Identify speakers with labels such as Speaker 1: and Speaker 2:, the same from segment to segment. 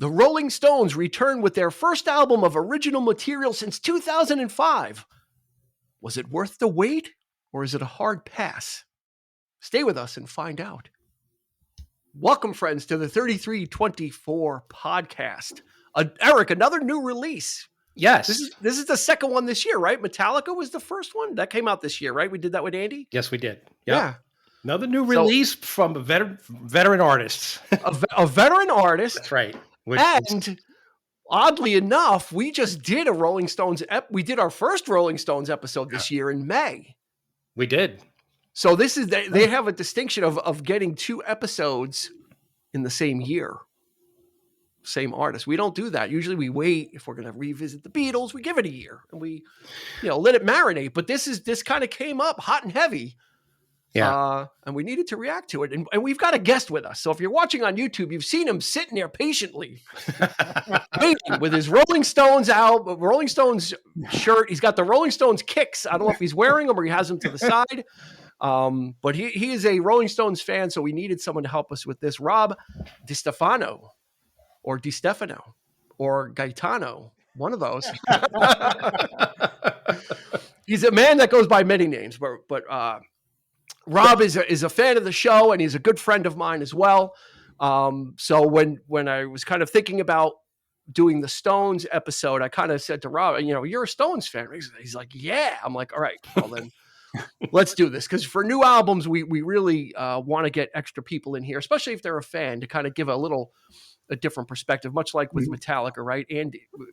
Speaker 1: The Rolling Stones return with their first album of original material since 2005. Was it worth the wait, or is it a hard pass? Stay with us and find out. Welcome, friends, to the 3324 podcast. Eric, another new release.
Speaker 2: Yes.
Speaker 1: This is the second one this year, right? Metallica was the first one. That came out this year, right? We did that with Andy?
Speaker 2: Yes, we did. Yep.
Speaker 1: Yeah.
Speaker 2: Another new release from a veteran artist.
Speaker 1: a veteran artist.
Speaker 2: That's right.
Speaker 1: Oddly enough, we just did a Rolling Stones. We did our first Rolling Stones episode this year in May.
Speaker 2: We did.
Speaker 1: So this is they have a distinction of getting two episodes in the same year. Same artist. We don't do that. Usually we wait. If we're going to revisit the Beatles, we give it a year and we, let it marinate. But this kind of came up hot and heavy.
Speaker 2: Yeah.
Speaker 1: And we needed to react to it. And we've got a guest with us. So if you're watching on YouTube, you've seen him sitting there patiently waiting with his Rolling Stones shirt. He's got the Rolling Stones kicks. I don't know if he's wearing them or he has them to the side. But he is a Rolling Stones fan. So we needed someone to help us with this. Rob DiStefano or DiStefano or Gaetano, one of those. He's a man that goes by many names, but Rob is a fan of the show, and he's a good friend of mine as well. So when I was kind of thinking about doing the Stones episode, I kind of said to Rob, you're a Stones fan. He's like, yeah. I'm like, all right, well then let's do this. Because for new albums, we really want to get extra people in here, especially if they're a fan, to kind of give a different perspective, much like with Metallica, right?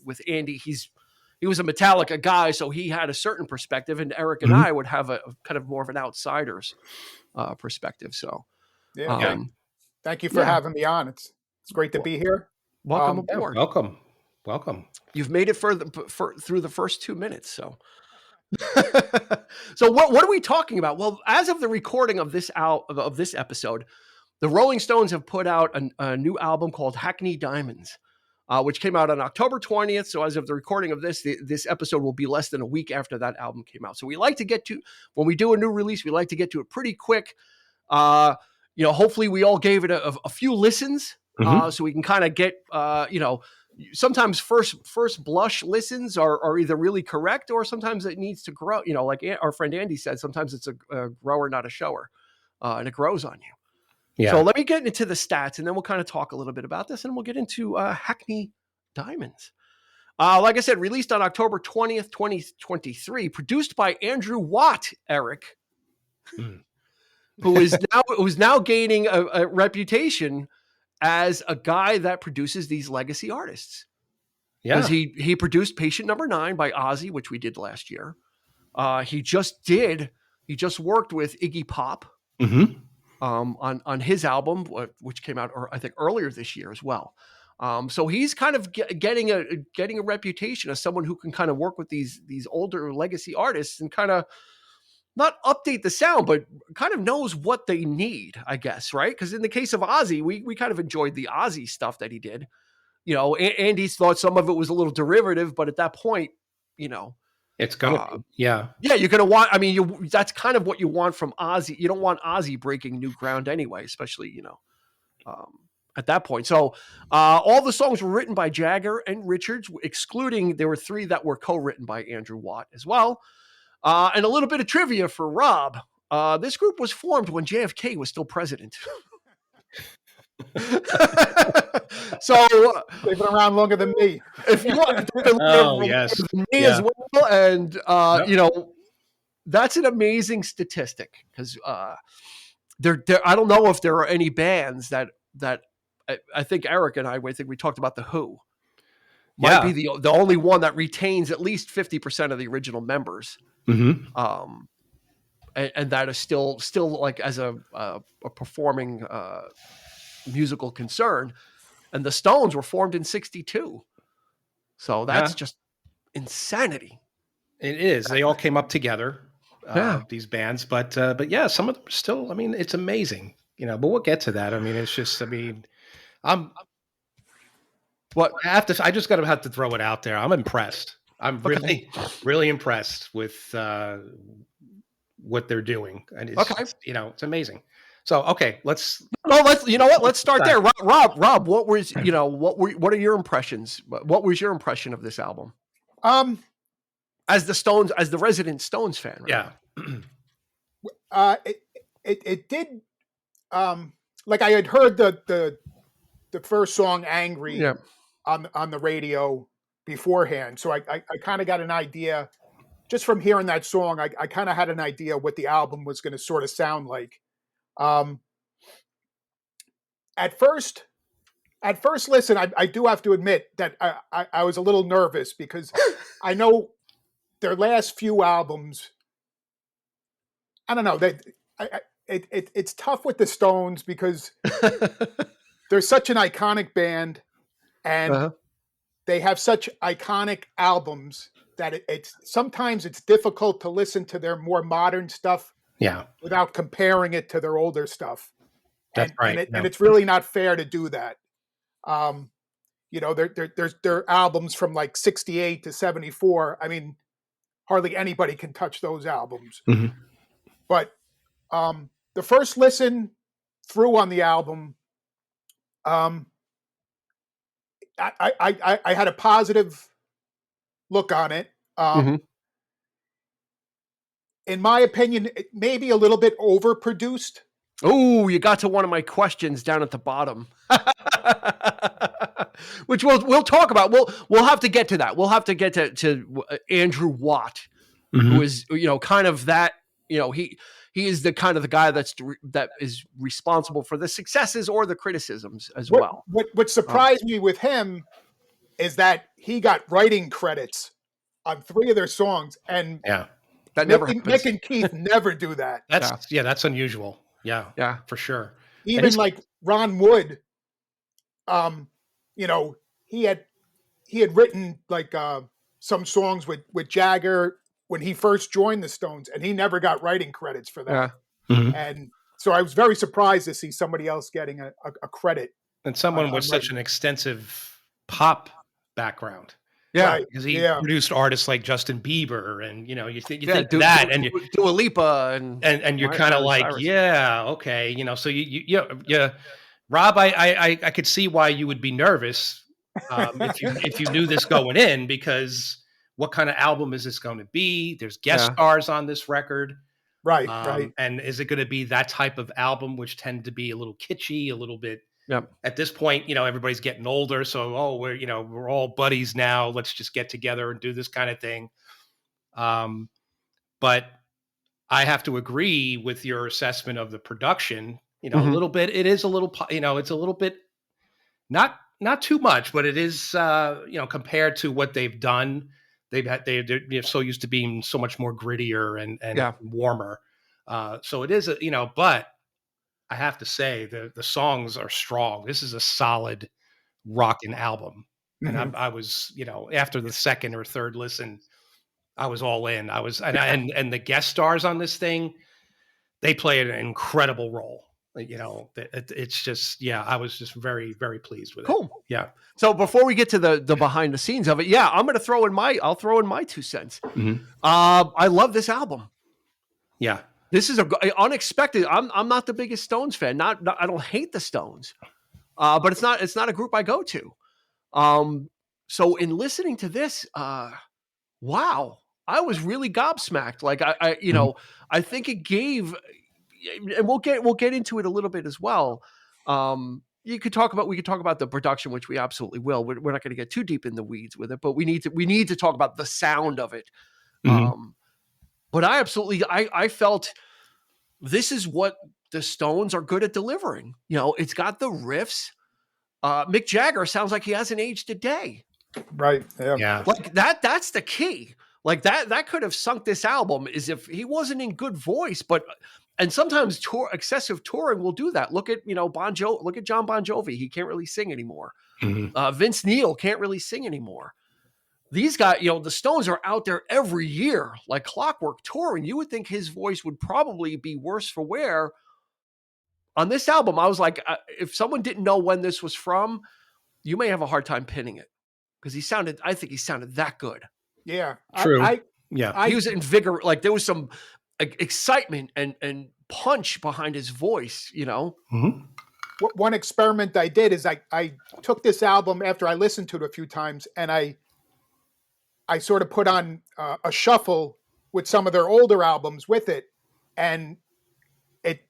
Speaker 1: With Andy, he was a Metallica guy, so he had a certain perspective, and Eric and I would have a kind of more of an outsider's perspective. So,
Speaker 3: thank you for having me on. It's great to be here.
Speaker 1: Welcome aboard.
Speaker 2: Welcome.
Speaker 1: You've made it through the first 2 minutes. So, so what are we talking about? Well, as of the recording of this episode, the Rolling Stones have put out a new album called Hackney Diamonds. Which came out on October 20th. So as of the recording of this episode will be less than a week after that album came out. So we like to get to, when we do a new release, we like to get to it pretty quick. Hopefully we all gave it a few listens so we can kind of get, sometimes first blush listens are either really correct or sometimes it needs to grow. Like our friend Andy said, sometimes it's a grower, not a shower, and it grows on you. Yeah. So let me get into the stats, and then we'll kind of talk a little bit about this, and we'll get into Hackney Diamonds. Like I said, released on October 20th, 2023, produced by Andrew Watt, Eric, who is now gaining a reputation as a guy that produces these legacy artists. Yeah, because he produced Patient Number 9 by Ozzy, which we did last year. He just worked with Iggy Pop. Mm-hmm. On his album, which came out, I think, earlier this year as well. So he's kind of getting a reputation as someone who can kind of work with these older legacy artists and kind of not update the sound, but kind of knows what they need, I guess, right? Because in the case of Ozzy, we kind of enjoyed the Ozzy stuff that he did. Andy thought some of it was a little derivative, but at that point,
Speaker 2: it's gonna
Speaker 1: yeah, you're gonna want. I mean, that's kind of what you want from Ozzy. You don't want Ozzy breaking new ground anyway, especially at that point. So all the songs were written by Jagger and Richards, excluding there were 3 that were co-written by Andrew Watt as well. And a little bit of trivia for Rob: this group was formed when JFK was still president. So
Speaker 3: they've been around longer than me.
Speaker 1: If you want,
Speaker 2: yes,
Speaker 1: me as well, and that's an amazing statistic because there. I don't know if there are any bands that I think Eric and I think we talked about the Who. Might be the only one that retains at least 50% of the original members. Mm-hmm. And that is still like as a performing musical concern. And the Stones were formed in 1962. So that's just insanity.
Speaker 2: It is. They all came up together, these bands. But some of them still, I mean, it's amazing, but we'll get to that. I mean, it's just, I just got to have to throw it out there. I'm impressed. I'm really impressed with what they're doing. And it's, it's amazing. So, okay, let's.
Speaker 1: No, you know what? Let's start there. Rob, what are your impressions? What was your impression of this album? As the resident Stones fan, right?
Speaker 2: Yeah.
Speaker 3: It did, like I had heard the first song "Angry" on the radio beforehand, so I kind of got an idea just from hearing that song. I kind of had an idea what the album was going to sort of sound like. At first listen, I do have to admit that I was a little nervous because I know their last few albums. I don't know. It's tough with the Stones because they're such an iconic band, and they have such iconic albums that it's sometimes it's difficult to listen to their more modern stuff without comparing it to their older stuff.
Speaker 2: That's right.
Speaker 3: And it's really not fair to do that. Their albums from like 68 to 74. I mean, hardly anybody can touch those albums.
Speaker 2: Mm-hmm.
Speaker 3: But the first listen through on the album, I had a positive look on it. In my opinion, it may be a little bit overproduced.
Speaker 1: Oh, you got to one of my questions down at the bottom, which we'll talk about. We'll have to get to that. We'll have to get to Andrew Watt, who is kind of that. He is the kind of the guy that is responsible for the successes or the criticisms as well.
Speaker 3: What surprised me with him is that he got writing credits on 3 of their songs, and
Speaker 1: that never happens.
Speaker 3: Nick and Keith never do that.
Speaker 2: That's unusual. Yeah, for sure.
Speaker 3: Even like Ron Wood, he had written like some songs with Jagger when he first joined the Stones, and he never got writing credits for that. And so I was very surprised to see somebody else getting a credit.
Speaker 2: And someone with such an extensive pop background.
Speaker 1: Yeah,
Speaker 2: because he produced artists like Justin Bieber, and you think
Speaker 1: that, and Dua Lipa,
Speaker 2: and you're kind of like, okay, so you, Rob, I could see why you would be nervous if you knew this going in, because what kind of album is this going to be? There's guest stars on this record,
Speaker 3: right?
Speaker 2: And is it going to be that type of album, which tend to be a little kitschy, a little bit?
Speaker 1: Yep.
Speaker 2: At this point, everybody's getting older, so we're all buddies now. Let's just get together and do this kind of thing. But I have to agree with your assessment of the production. A little bit. It is a little. It's a little bit not too much, but it is. Compared to what they've done, they're so used to being so much more grittier and warmer. So it is but I have to say the songs are strong. This is a solid rockin' album. And I was, after the second or third listen, I was all in. I was, and the guest stars on this thing, they play an incredible role. It's just, I was just very, very pleased with it.
Speaker 1: Cool.
Speaker 2: Yeah.
Speaker 1: So before we get to the behind the scenes of it, I'm going to throw in I'll throw in my 2 cents. I love this album.
Speaker 2: Yeah.
Speaker 1: This is unexpected. I'm not the biggest Stones fan. I don't hate the Stones, but it's not a group I go to. So in listening to this, wow, I was really gobsmacked. Like I think it gave, and we'll get into it a little bit as well. We could talk about the production, which we absolutely will. We're not going to get too deep in the weeds with it, but we need to talk about the sound of it. But I felt this is what the Stones are good at delivering. It's got the riffs. Mick Jagger sounds like he hasn't aged a day.
Speaker 3: Right. Yeah.
Speaker 1: Like that's the key. Like that could have sunk this album, is if he wasn't in good voice, and sometimes excessive touring will do that. Look at, look at John Bon Jovi. He can't really sing anymore. Vince Neil can't really sing anymore. These guys, the Stones are out there every year like clockwork touring. You would think his voice would probably be worse for wear. On this album, I was like, if someone didn't know when this was from, you may have a hard time pinning it, because I think he sounded that good.
Speaker 3: Yeah.
Speaker 2: True.
Speaker 1: He was invigorated. Like there was some, excitement and punch behind his voice,
Speaker 2: Mm-hmm.
Speaker 3: One experiment I did is I took this album after I listened to it a few times, and I sort of put on a shuffle with some of their older albums with it, and it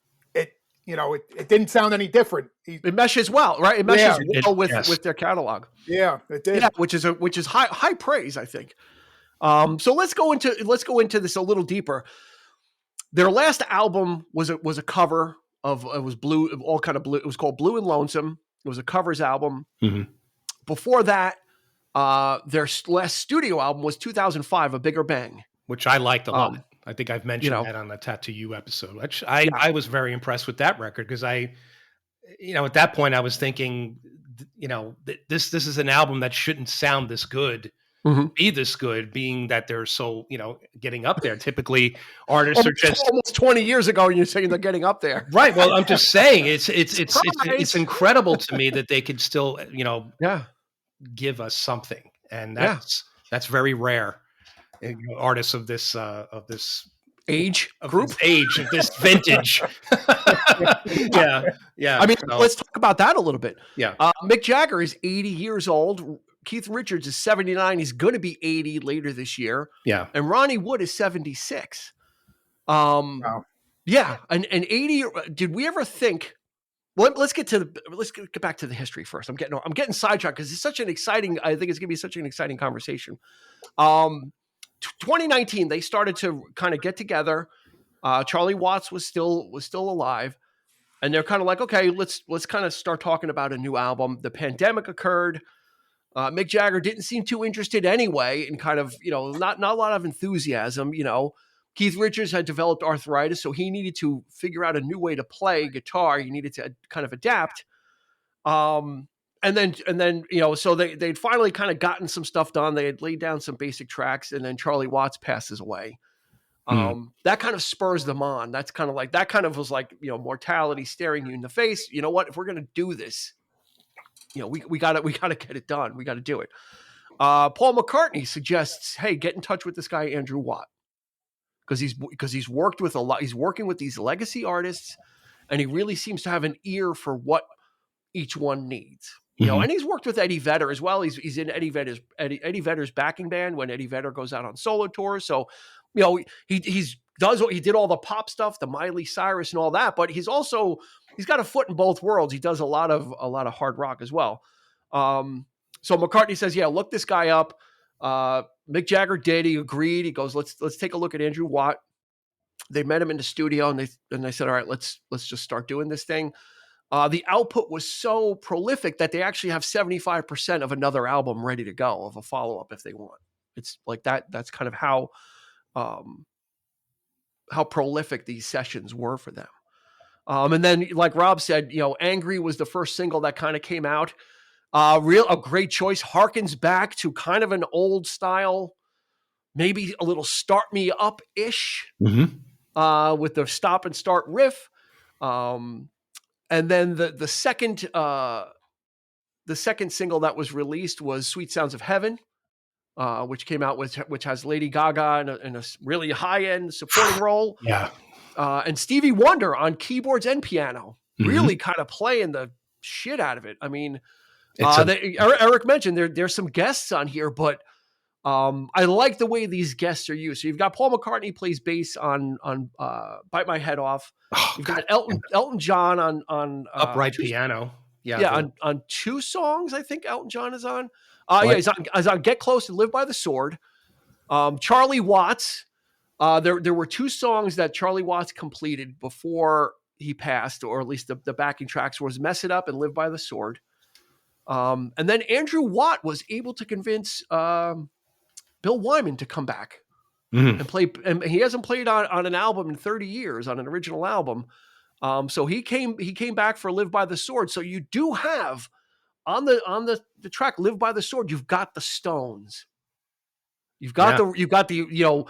Speaker 3: it didn't sound any different.
Speaker 1: It meshes well, right? It meshes well with their catalog.
Speaker 3: Yeah, it did.
Speaker 1: Yeah, which is high praise, I think. So let's go into this a little deeper. Their last album was a cover of, it was blue, all kind of blue. It was called Blue and Lonesome. It was a covers album.
Speaker 2: Mm-hmm.
Speaker 1: Before that, their last studio album was 2005, A Bigger Bang,
Speaker 2: which I liked a lot. I think I've mentioned that on the Tattoo You episode, which I was very impressed with that record, because at that point I was thinking, this is an album that shouldn't sound this good, be this good, being that they're so, getting up there. Typically artists are just
Speaker 1: almost 20 years ago, and you're saying they're getting up there.
Speaker 2: Right. Well, I'm just saying it's incredible to me that they could still, give us something. And that's very rare. Artists of this
Speaker 1: age
Speaker 2: group, of this vintage. Yeah.
Speaker 1: I mean, let's talk about that a little bit.
Speaker 2: Yeah.
Speaker 1: Mick Jagger is 80 years old. Keith Richards is 79. He's going to be 80 later this year.
Speaker 2: Yeah.
Speaker 1: And Ronnie Wood is 76.
Speaker 3: Wow.
Speaker 1: Yeah. And 80. Did we ever think? Well, let's get back to the history first. I'm getting sidetracked because it's such an exciting. I think it's going to be such an exciting conversation. 2019, they started to kind of get together. Charlie Watts was still alive, and they're kind of like, okay, let's kind of start talking about a new album. The pandemic occurred. Mick Jagger didn't seem too interested anyway, and kind of, not a lot of enthusiasm. Keith Richards had developed arthritis, so he needed to figure out a new way to play guitar. He needed to kind of adapt. And then, so they'd finally kind of gotten some stuff done. They had laid down some basic tracks, and then Charlie Watts passes away. That kind of spurs them on. That kind of was like, mortality staring you in the face. You know what? If we're going to do this, we got to get it done. We got to do it. Paul McCartney suggests, hey, get in touch with this guy, Andrew Watt. Because he's worked with a lot. He's working with these legacy artists, and he really seems to have an ear for what each one needs. And he's worked with Eddie Vedder as well. He's in Eddie Vedder's backing band when Eddie Vedder goes out on solo tours. So, he did all the pop stuff, the Miley Cyrus and all that, but he's got a foot in both worlds. He does a lot of hard rock as well. So McCartney says, yeah, look this guy up. Mick Jagger did. He agreed. He goes, let's take a look at Andrew Watt. They met him in the studio, and they said, all right, let's just start doing this thing. The output was so prolific that they actually have 75% of another album ready to go, of a follow-up if they want. It's like that. That's kind of how prolific these sessions were for them. And then, like Rob said, Angry was the first single that kind of came out. A great choice. Harkens back to kind of an old style, maybe a little Start Me Up-ish, with the stop and start riff. And then the second single that was released was Sweet Sounds of Heaven, which came out which has Lady Gaga in a really high-end supporting role.
Speaker 2: Yeah.
Speaker 1: And Stevie Wonder on keyboards and piano, really kind of playing the shit out of it. I mean, Eric mentioned there's some guests on here, but I like the way these guests are used. So you've got Paul McCartney plays bass on Bite My Head Off. You've got Elton John on
Speaker 2: upright piano.
Speaker 1: On two songs. I think Elton John is on. He's on Get Close and Live by the Sword. Charlie Watts. There were two songs that Charlie Watts completed before he passed, or at least the backing tracks was Mess It Up and Live by the Sword. And then Andrew Watt was able to convince Bill Wyman to come back and play. And he hasn't played on an album in 30 years, on an original album. So he came back for Live by the Sword. So you do have on the track Live by the Sword, you've got the Stones. You've got the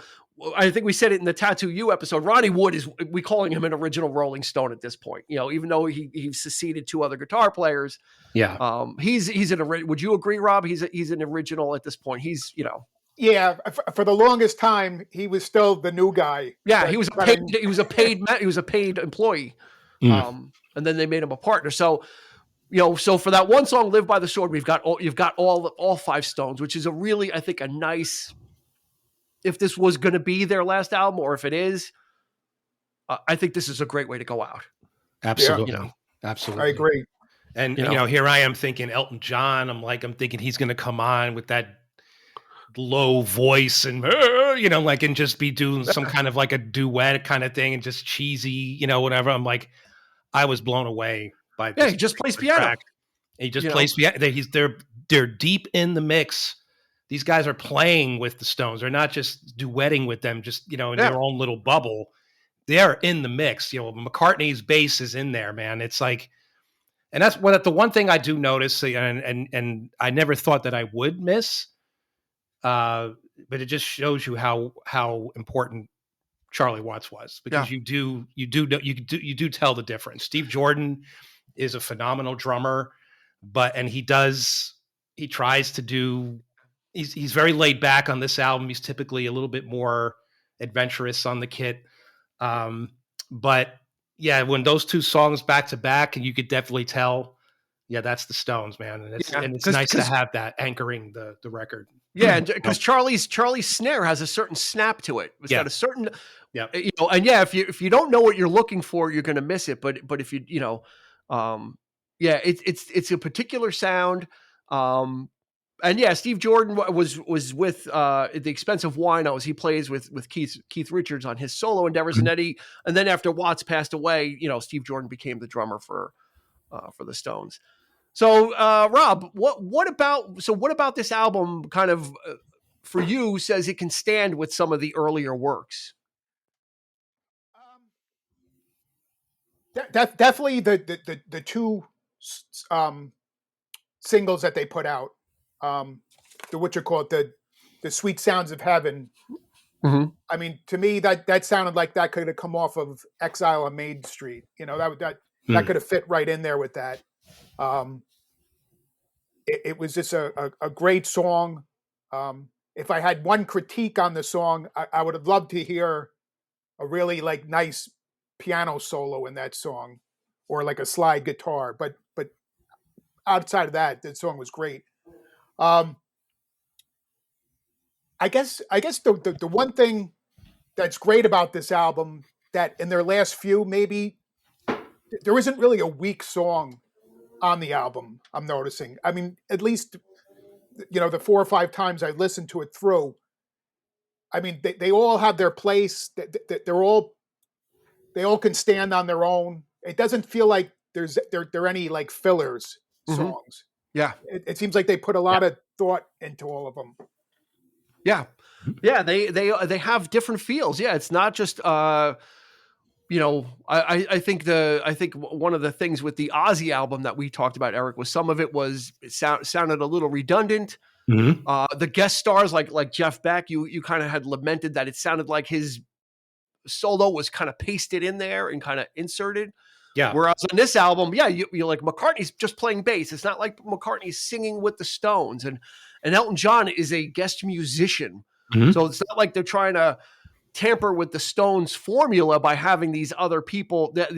Speaker 1: I think we said it in the Tattoo You episode. Ronnie Wood we calling him an original Rolling Stone at this point. Even though he succeeded two other guitar players.
Speaker 2: Yeah.
Speaker 1: He's an original. Would you agree, Rob? He's an original at this point. He's
Speaker 3: Yeah, for the longest time, he was still the new guy.
Speaker 1: Yeah,
Speaker 3: But I,
Speaker 1: he was a paid employee.
Speaker 2: Mm.
Speaker 1: And then they made him a partner. So, so for that one song, "Live by the Sword," you've got all five Stones, which is a really, I think, a nice. If this was going to be their last album, or if it is, I think this is a great way to go out.
Speaker 2: Absolutely.
Speaker 1: You know,
Speaker 2: Absolutely.
Speaker 3: I agree.
Speaker 2: And here I am thinking Elton John. I'm thinking he's going to come on with that low voice and and just be doing some kind of like a duet kind of thing and just cheesy, whatever. I'm like, I was blown away by this.
Speaker 1: He just plays piano.
Speaker 2: Track. He just plays piano. They're deep in the mix. These guys are playing with the Stones. They're not just duetting with them, just in their own little bubble. They are in the mix. McCartney's bass is in there, man. It's like, and that's the one thing I do notice, and I never thought that I would miss. But it just shows you how important Charlie Watts was, because you do tell the difference. Steve Jordan is a phenomenal drummer, he tries to do. He's very laid back on this album. He's typically a little bit more adventurous on the kit. But yeah, when those two songs back to back, and you could definitely tell, that's the Stones, man. And it's nice to have that anchoring the record.
Speaker 1: Yeah, because Charlie's snare has a certain snap to it. It's got a certain, and if you don't know what you're looking for, you're going to miss it. But if it's a particular sound. And Steve Jordan was with the Expense of Winos. He plays with Keith Richards on his solo endeavors, and then after Watts passed away, Steve Jordan became the drummer for the Stones. So, Rob, what about this album? Kind of for you, says it can stand with some of the earlier works.
Speaker 3: Definitely the two singles that they put out, the Sweet Sounds of Heaven.
Speaker 1: Mm-hmm.
Speaker 3: I mean, to me, that sounded like that could have come off of Exile on Main Street. That could have fit right in there with that. It was just a great song. If I had one critique on the song, I would have loved to hear a really like nice piano solo in that song, or like a slide guitar. But outside of that, the song was great. I guess the one thing that's great about this album, that in their last few, maybe there isn't really a weak song on the album. I'm noticing. I mean, at least the 4 or 5 times I listened to it through, I mean, they all have their place. They all can stand on their own. It doesn't feel like there are any like fillers songs.
Speaker 1: Yeah,
Speaker 3: it seems like they put a lot of thought into all of them.
Speaker 1: Yeah, they have different feels. Yeah, it's not just I think one of the things with the Ozzy album that we talked about, Eric, was some of it sounded a little redundant.
Speaker 2: Mm-hmm.
Speaker 1: The guest stars like Jeff Beck, you kind of had lamented that it sounded like his solo was kind of pasted in there and kind of inserted.
Speaker 2: Yeah.
Speaker 1: Whereas on this album, you're like, McCartney's just playing bass. It's not like McCartney's singing with the Stones, and Elton John is a guest musician.
Speaker 2: Mm-hmm.
Speaker 1: So it's not like they're trying to tamper with the Stones formula by having these other people that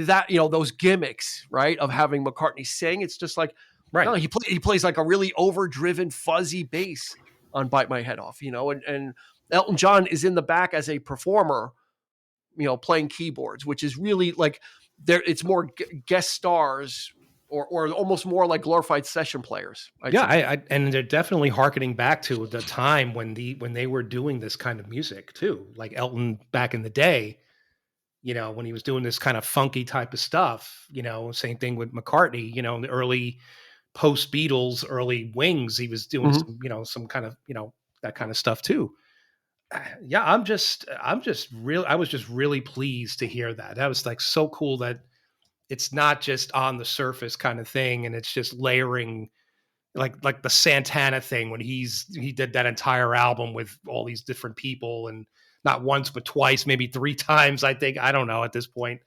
Speaker 1: those gimmicks, right, of having McCartney sing. It's just like,
Speaker 2: right.
Speaker 1: No, he plays like a really overdriven, fuzzy bass on "Bite My Head Off," and Elton John is in the back as a performer, playing keyboards, which is really like it's more guest stars or almost more like glorified session players.
Speaker 2: And they're definitely hearkening back to the time when they were doing this kind of music too, like Elton back in the day, when he was doing this kind of funky type of stuff. Same thing with McCartney, in the early post Beatles, early Wings, he was doing some kind of that kind of stuff too. Yeah, I was just really pleased to hear that. That was like so cool that it's not just on the surface kind of thing, and it's just layering like the Santana thing when he did that entire album with all these different people, and not once but twice, maybe 3 times, I think. I don't know at this point.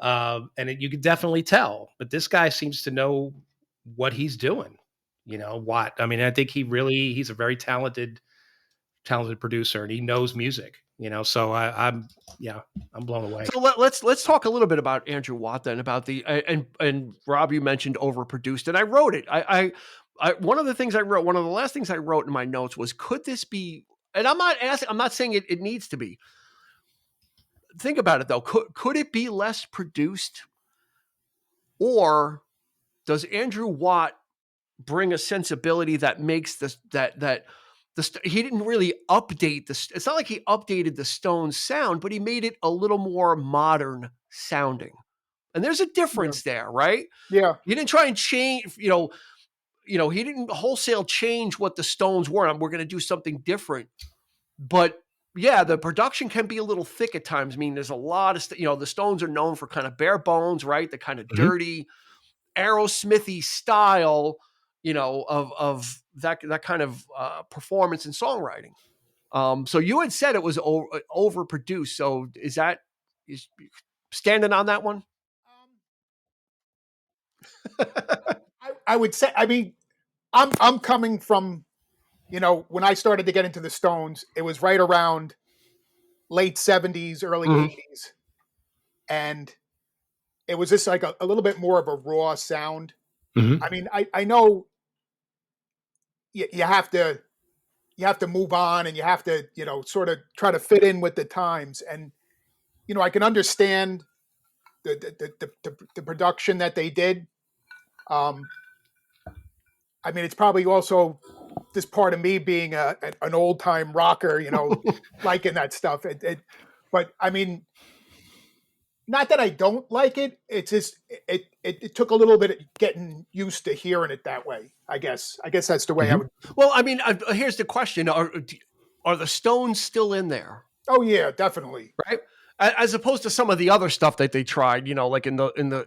Speaker 2: You could definitely tell, but this guy seems to know what he's doing. I mean, I think he's a very talented talented producer, and he knows music. So I'm blown away.
Speaker 1: So let's talk a little bit about Andrew Watt then, about the and Rob, you mentioned overproduced, and I wrote it. I one of the things I wrote, one of the last things I wrote in my notes was, could this be? And I'm not saying it needs to be. Think about it though. Could it be less produced, or does Andrew Watt bring a sensibility that makes this he didn't really update this? It's not like he updated the Stones sound, but he made it a little more modern sounding. And there's a difference there, right?
Speaker 3: Yeah.
Speaker 1: He didn't try and change, he didn't wholesale change what the Stones were. And we're going to do something different. But yeah, the production can be a little thick at times. I mean, there's a lot of, the Stones are known for kind of bare bones, right? The kind of dirty, Aerosmithy style, of that kind of performance and songwriting. So you had said it was overproduced. So is standing on that one?
Speaker 3: I would say, I mean, I'm coming from, when I started to get into the Stones, it was right around late 70s, early 80s. And it was just like a little bit more of a raw sound. I mean, I know you have to move on, and you have to, sort of try to fit in with the times. And, I can understand the production that they did. I mean, it's probably also this part of me being an old time rocker, liking that stuff. But I mean, not that I don't like it. It's just it took a little bit of getting used to hearing it that way. I guess that's the way I would.
Speaker 1: Well, I mean, here's the question: Are the Stones still in there?
Speaker 3: Oh yeah, definitely.
Speaker 1: Right. As opposed to some of the other stuff that they tried, like in the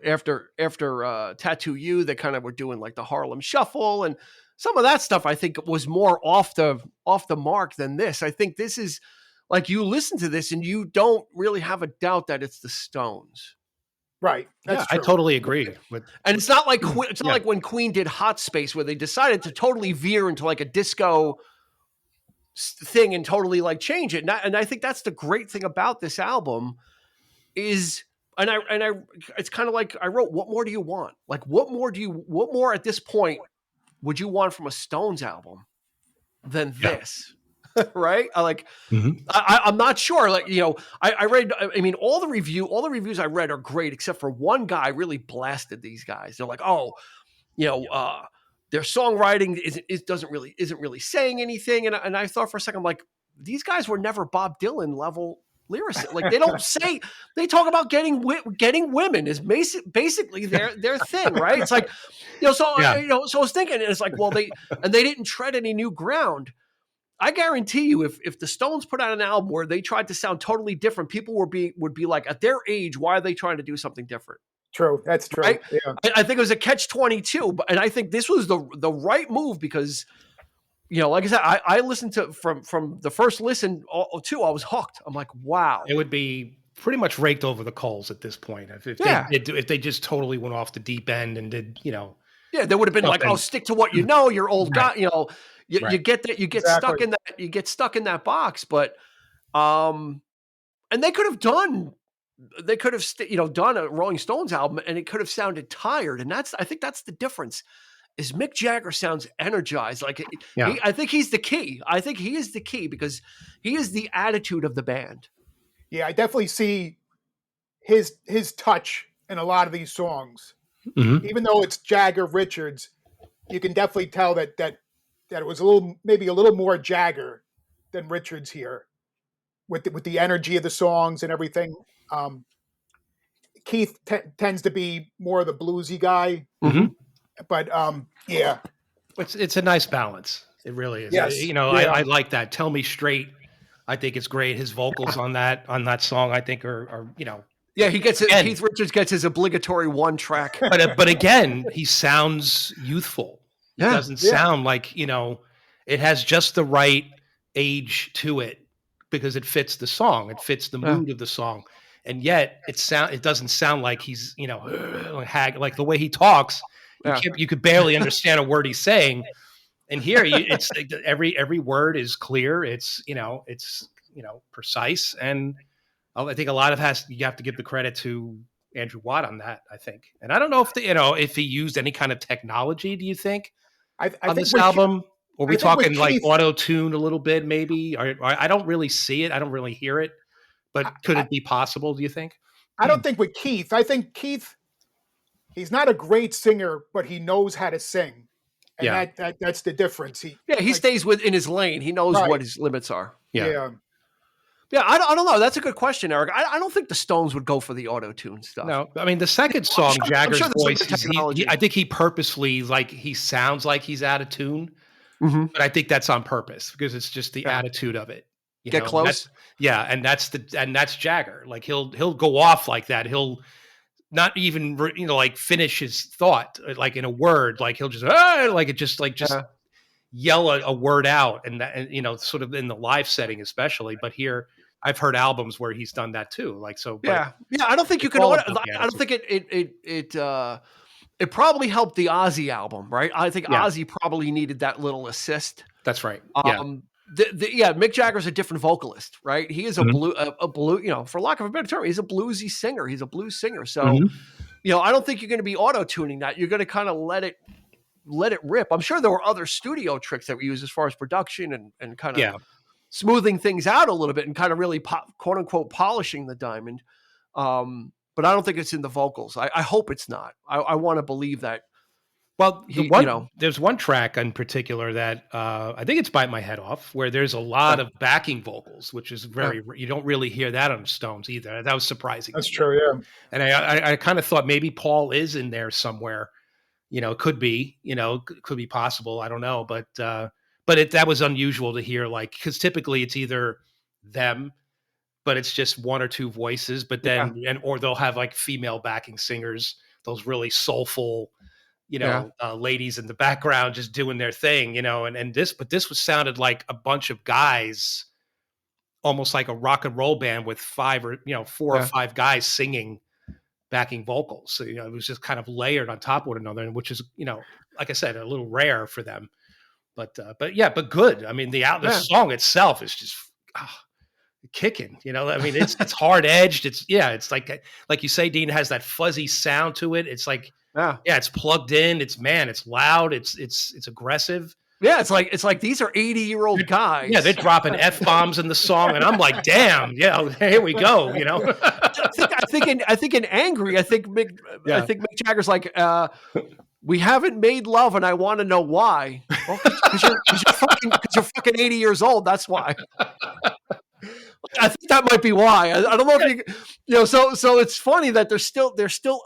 Speaker 1: after Tattoo You, they kind of were doing like the Harlem Shuffle, and some of that stuff I think was more off the mark than this. I think this is like, you listen to this and you don't really have a doubt that it's the Stones.
Speaker 3: Right. That's true.
Speaker 2: I totally agree.
Speaker 1: And it's not like it's not like when Queen did Hot Space, where they decided to totally veer into like a disco thing and totally like change it. And I think that's the great thing about this album is, and I it's kind of like I wrote, what more do you want? Like, what more at this point would you want from a Stones album than this? Right? I'm not sure. Like, I read, I mean, all the reviews I read are great, except for one guy really blasted these guys. They're like, their songwriting isn't really saying anything. And I thought for a second, I'm like, these guys were never Bob Dylan level lyricists. Like, they don't say, they talk about getting women is basically their thing, right? It's like, so I was thinking, and it's like, well, they didn't tread any new ground. I guarantee you, if the Stones put out an album where they tried to sound totally different, people would be like, at their age, why are they trying to do something different?
Speaker 3: True. That's true.
Speaker 1: Right?
Speaker 3: Yeah.
Speaker 1: I think it was a catch-22, and I think this was the right move because, like I said, I listened to from the first listen too. I was hooked. I'm like, wow.
Speaker 2: It would be pretty much raked over the coals at this point if they just totally went off the deep end and did,
Speaker 1: Yeah, they would have been like, oh, stick to what you know. You're old guy, You get that. You get stuck in that. You get stuck in that box. But, and they could have done a Rolling Stones album, and it could have sounded tired. And I think that's the difference. Is Mick Jagger sounds energized. Like, I think he's the key. I think he is the key because he is the attitude of the band.
Speaker 3: Yeah, I definitely see his touch in a lot of these songs. Even though it's Jagger Richards, you can definitely tell that it was maybe a little more Jagger than Richards here, with the energy of the songs and everything. Keith tends to be more of the bluesy guy, but yeah,
Speaker 2: it's a nice balance. It really is.
Speaker 3: Yes.
Speaker 2: I like that. Tell Me Straight. I think it's great. His vocals on that song, I think are.
Speaker 1: Yeah, he gets it. Keith Richards gets his obligatory one track.
Speaker 2: But again, he sounds youthful. It doesn't sound like, it has just the right age to it because it fits the song. It fits the mood of the song. And yet it doesn't sound like he's, like the way he talks, you could barely understand a word he's saying. And here, it's every word is clear. It's precise, and I think a lot of you have to give the credit to Andrew Watt on that. I think, and I don't know if he used any kind of technology. Do you think
Speaker 3: I
Speaker 2: on
Speaker 3: think
Speaker 2: this
Speaker 3: with
Speaker 2: album? Or are we
Speaker 3: I think with
Speaker 2: talking like
Speaker 3: Keith,
Speaker 2: auto tune a little bit, maybe? Or I don't really see it. I don't really hear it. But could
Speaker 3: I,
Speaker 2: it be possible? Do you think?
Speaker 3: I don't think with Keith. I think Keith, he's not a great singer, but he knows how to sing, and
Speaker 2: Yeah,
Speaker 3: that's the difference. He
Speaker 1: Yeah, he
Speaker 3: like
Speaker 1: stays within his lane. He knows
Speaker 3: right,
Speaker 1: what his limits are.
Speaker 2: yeah.
Speaker 3: yeah.
Speaker 1: Yeah, I don't know. That's a good question, Eric. I don't think the Stones would go for the auto tune stuff.
Speaker 2: No, I mean the second
Speaker 1: I'm
Speaker 2: song,
Speaker 1: sure, I'm
Speaker 2: Jagger's
Speaker 1: sure there's
Speaker 2: voice.
Speaker 1: other technology.
Speaker 2: I think he purposely he sounds like he's out of tune,
Speaker 1: Mm-hmm.
Speaker 2: but I think that's on purpose because it's just the
Speaker 1: Yeah.
Speaker 2: attitude of it.
Speaker 1: Get
Speaker 2: And
Speaker 1: close.
Speaker 2: that's Jagger. Like he'll go off like that. He'll not even like finish his thought like in a word. Like he'll just just
Speaker 1: Yeah.
Speaker 2: yell a word out, and sort of in the live setting especially. But here, I've heard albums where he's done that too. Like so, but
Speaker 1: Yeah. I don't think you
Speaker 2: it's
Speaker 1: can
Speaker 2: all
Speaker 1: order.
Speaker 2: about the
Speaker 1: I don't
Speaker 2: attitude.
Speaker 1: think it probably helped the Ozzy album, right? I think
Speaker 2: Yeah,
Speaker 1: Ozzy probably needed that little assist.
Speaker 2: that's right. Yeah.
Speaker 1: Mick Jagger's a different vocalist, right? He is
Speaker 2: Mhm.
Speaker 1: a blue, for lack of a better term, he's a bluesy singer. He's a blues singer. So,
Speaker 2: Mhm.
Speaker 1: I don't think you're going to be auto tuning that. You're going to kind of let it rip. I'm sure there were other studio tricks that we use as far as production and kind of
Speaker 2: Yeah.
Speaker 1: smoothing things out a little bit and kind of really quote unquote polishing the diamond. But I don't think it's in the vocals. I hope it's not. I want to believe that
Speaker 2: Well,
Speaker 1: he.
Speaker 2: there's one track in particular that I think it's "Bite My Head Off," where there's a lot of backing vocals, which is you don't really hear that on the Stones either. That was surprising
Speaker 3: That's
Speaker 2: to me.
Speaker 3: true. Yeah.
Speaker 2: And I kind of thought maybe Paul is in there somewhere. Could be, could be possible. I don't know, but that was unusual to hear. Like because typically it's either them, but it's just one or two voices. But
Speaker 1: Yeah.
Speaker 2: then or they'll have like female backing singers, those really soulful,
Speaker 1: Yeah.
Speaker 2: ladies in the background just doing their thing, and this was sounded like a bunch of guys, almost like a rock and roll band with four or
Speaker 1: Yeah.
Speaker 2: five guys singing backing vocals. So, it was just kind of layered on top of one another, which is, like I said, a little rare for them, but good. I mean, the song itself is just kicking, I mean, it's hard edged. It's like you say, Dean, has that fuzzy sound to it. It's like,
Speaker 1: Yeah.
Speaker 2: it's plugged in. It's loud. It's aggressive.
Speaker 1: Yeah. It's like these are 80-year-old guys.
Speaker 2: Yeah, they're dropping F-bombs in the song, and I'm like, damn, yeah, here we go.
Speaker 1: I think in Angry, I think Mick Jagger's like, we haven't made love, and I want to know why. Well, because you're fucking 80 years old. That's why. I think that might be why. I don't know if you so it's funny that they're still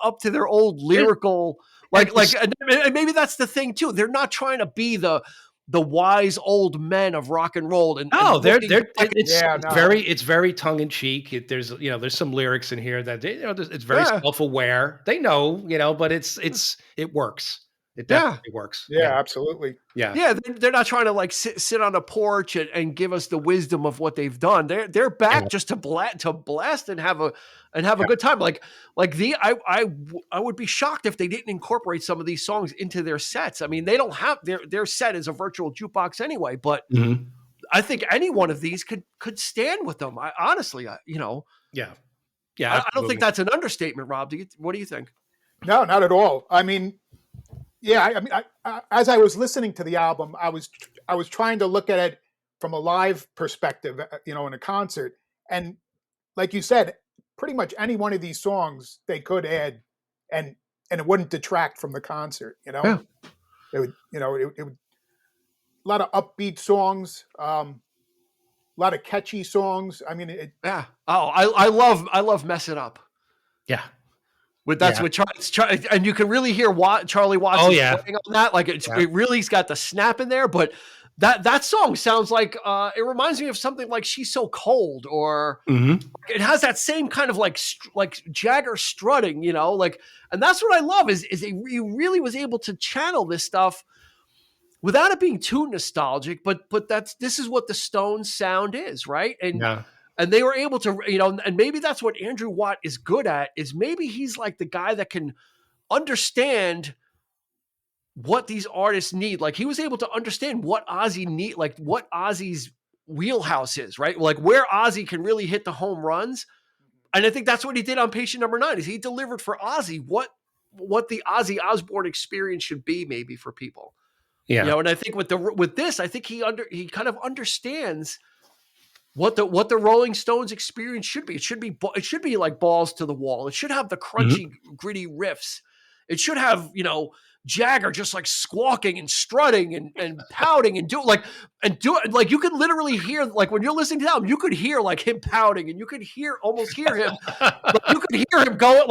Speaker 1: up to their old lyrical and maybe that's the thing too. They're not trying to be the wise old men of rock and roll.
Speaker 2: It's very tongue in cheek. There's some lyrics in here that it's very self aware. They know, but it works. It definitely works.
Speaker 3: Yeah, absolutely.
Speaker 1: Yeah. They're not trying to like sit on a porch and give us the wisdom of what they've done. They're back just to blast and have a good time. I would be shocked if they didn't incorporate some of these songs into their sets. I mean, they don't have their set is a virtual jukebox anyway, but I think any one of these could stand with them. Honestly,
Speaker 2: Yeah.
Speaker 1: I don't think that's an understatement, Rob. What do you think?
Speaker 3: No, not at all. I mean, yeah, I mean, as I was listening to the album, I was trying to look at it from a live perspective, in a concert, and like you said, pretty much any one of these songs they could add, and it wouldn't detract from the concert.
Speaker 1: Yeah.
Speaker 3: It would, it would a lot of upbeat songs, a lot of catchy songs. I mean,
Speaker 1: yeah. Oh, I love Mess It Up.
Speaker 2: Yeah.
Speaker 1: With and you can really hear Charlie Watts playing on that. Like it really's got the snap in there, but that song sounds like it reminds me of something like She's So Cold, or it has that same kind of like Jagger strutting, and that's what I love is he really was able to channel this stuff without it being too nostalgic, but this is what the Stones sound is, right? And they were able to, and maybe that's what Andrew Watt is good at, is maybe he's like the guy that can understand what these artists need. Like he was able to understand what Ozzy need, like what Ozzy's wheelhouse is, right? Like where Ozzy can really hit the home runs. And I think that's what he did on Patient Number 9 is he delivered for Ozzy what the Ozzy Osbourne experience should be maybe for people.
Speaker 2: Yeah.
Speaker 1: You know, and I think with this, I think he kind of understands what the Rolling Stones experience should be. It should be like balls to the wall. It should have the crunchy, gritty riffs. It should have, you know, Jagger just like squawking and strutting and pouting and do like you could literally hear, like when you're listening to him, you could hear like him pouting and you could almost hear him. Like, you could hear him going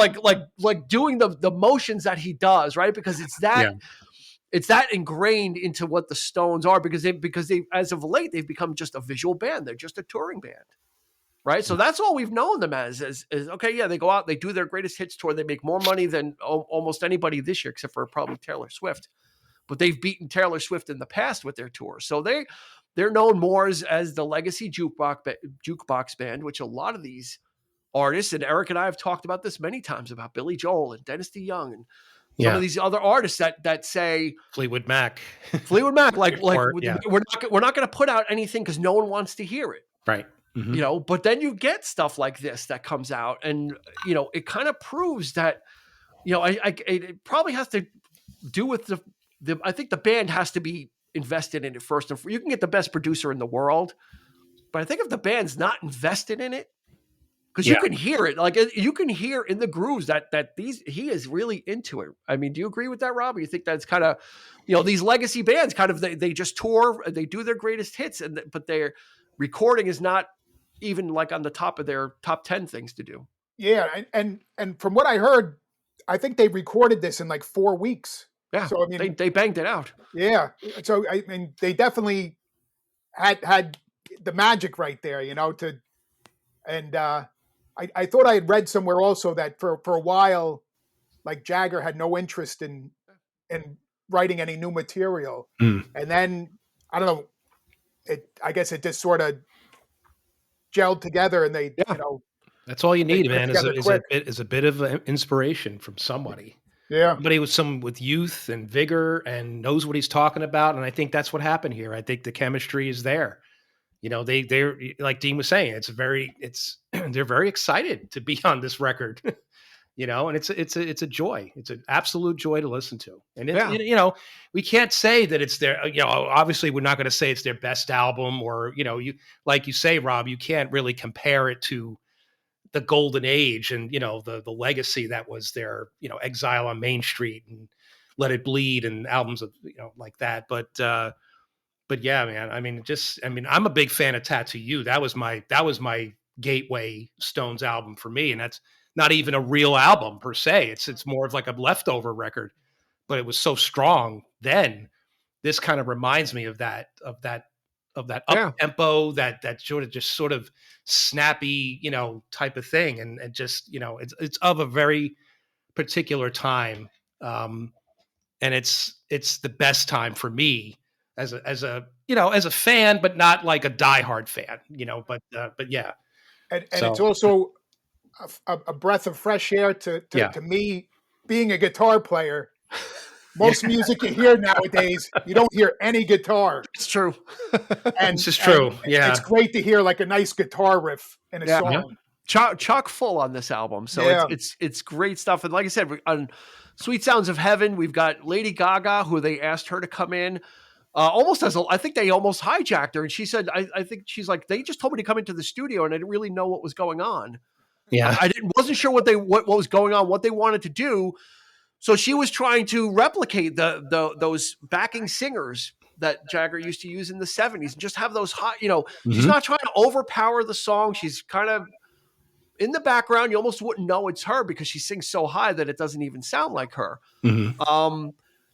Speaker 1: like doing the motions that he does, right? Because it's that it's that ingrained into what the Stones are because they as of late they've become just a visual band. They're just a touring band. Right. So that's all we've known them as okay. Yeah. They go out, they do their greatest hits tour. They make more money than almost anybody this year, except for probably Taylor Swift, but they've beaten Taylor Swift in the past with their tour. So they're known more as the legacy jukebox band, which a lot of these artists, and Eric and I have talked about this many times about Billy Joel and Dennis DeYoung and some of these other artists that say
Speaker 2: Fleetwood Mac,
Speaker 1: we're not going to put out anything because no one wants to hear it.
Speaker 2: Right.
Speaker 1: Mm-hmm. You know, but then you get stuff like this that comes out and, you know, it kind of proves that, you know, it probably has to do with I think the band has to be invested in it first. And you can get the best producer in the world, but I think if the band's not invested in it, because you can hear it, like you can hear in the grooves that he is really into it. I mean, do you agree with that, Rob? Or you think that's kind of, you know, these legacy bands kind of, they just tour, they do their greatest hits but their recording is not even like on the top of their top 10 things to do.
Speaker 3: Yeah. And from what I heard, I think they recorded this in like 4 weeks.
Speaker 1: Yeah.
Speaker 3: So, I mean,
Speaker 1: they banged it out.
Speaker 3: Yeah. So, I mean, they definitely had the magic right there, you know, I thought I had read somewhere also that for a while, like Jagger had no interest in writing any new material. And then, I don't know, I guess it just sort of gelled together and they, you know.
Speaker 2: That's all you need, man, is a bit of inspiration from somebody.
Speaker 3: Yeah.
Speaker 2: Somebody with youth and vigor and knows what he's talking about. And I think that's what happened here. I think the chemistry is there. You know, they're like Dean was saying, they're very excited to be on this record, you know, and it's a joy. It's an absolute joy to listen to. And you know, we can't say that it's their, you know, obviously we're not going to say it's their best album or, you know, like you say, Rob, you can't really compare it to the golden age and, you know, the legacy that was their, you know, Exile on Main Street and Let It Bleed and albums of, you know, like that. But yeah, man, I mean, I'm a big fan of Tattoo You. That was my gateway Stones album for me. And that's not even a real album per se. It's more of like a leftover record, but it was so strong then. This kind of reminds me of that up tempo, that sort of snappy, you know, type of thing. And just, you know, it's of a very particular time. And it's the best time for me as a you know, as a fan, but not like a diehard fan, you know, but yeah.
Speaker 3: And it's also a breath of fresh air to me being a guitar player. Most music you hear nowadays, you don't hear any guitar.
Speaker 1: It's true.
Speaker 3: And
Speaker 2: this is true. Yeah.
Speaker 3: It's great to hear like a nice guitar riff in a song.
Speaker 1: Chock full on this album. So it's great stuff. And like I said, on Sweet Sounds of Heaven, we've got Lady Gaga, who they asked her to come in. I think they almost hijacked her. And she said, I think she's like, they just told me to come into the studio and I didn't really know what was going on.
Speaker 2: Yeah.
Speaker 1: I wasn't sure what was going on, what they wanted to do. So she was trying to replicate those backing singers that Jagger used to use in the 70s and just have those hot, you know, she's not trying to overpower the song. She's kind of in the background. You almost wouldn't know it's her because she sings so high that it doesn't even sound like her.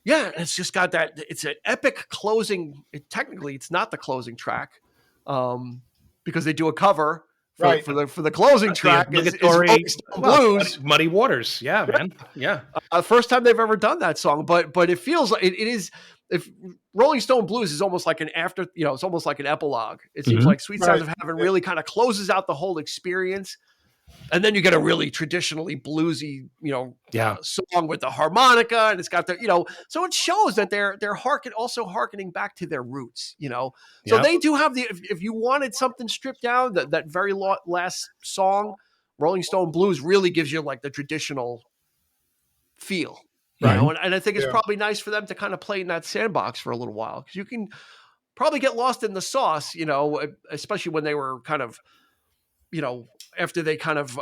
Speaker 1: Yeah, it's just got that. It's an epic closing. Technically, it's not the closing track because they do a cover for the closing track. Is Rolling Stone Blues,
Speaker 2: Muddy Waters. Yeah, man. Yeah,
Speaker 1: first time they've ever done that song, but it feels like it is. If Rolling Stone Blues is almost like an after, you know, it's almost like an epilogue. It seems like Sweet Sounds of Heaven really kind of closes out the whole experience. and then you get a really traditionally bluesy,
Speaker 2: Yeah.
Speaker 1: song with the harmonica, and it's got the, so it shows that they're also harkening back to their roots, So
Speaker 2: Yeah.
Speaker 1: they do have if you wanted something stripped down, that very last song, Rolling Stone Blues, really gives you like the traditional feel,
Speaker 2: Right.
Speaker 1: and I think it's
Speaker 3: Yeah.
Speaker 1: probably nice for them to kind of play in that sandbox for a little while, because you can probably get lost in the sauce, especially when they were kind of, after they kind of,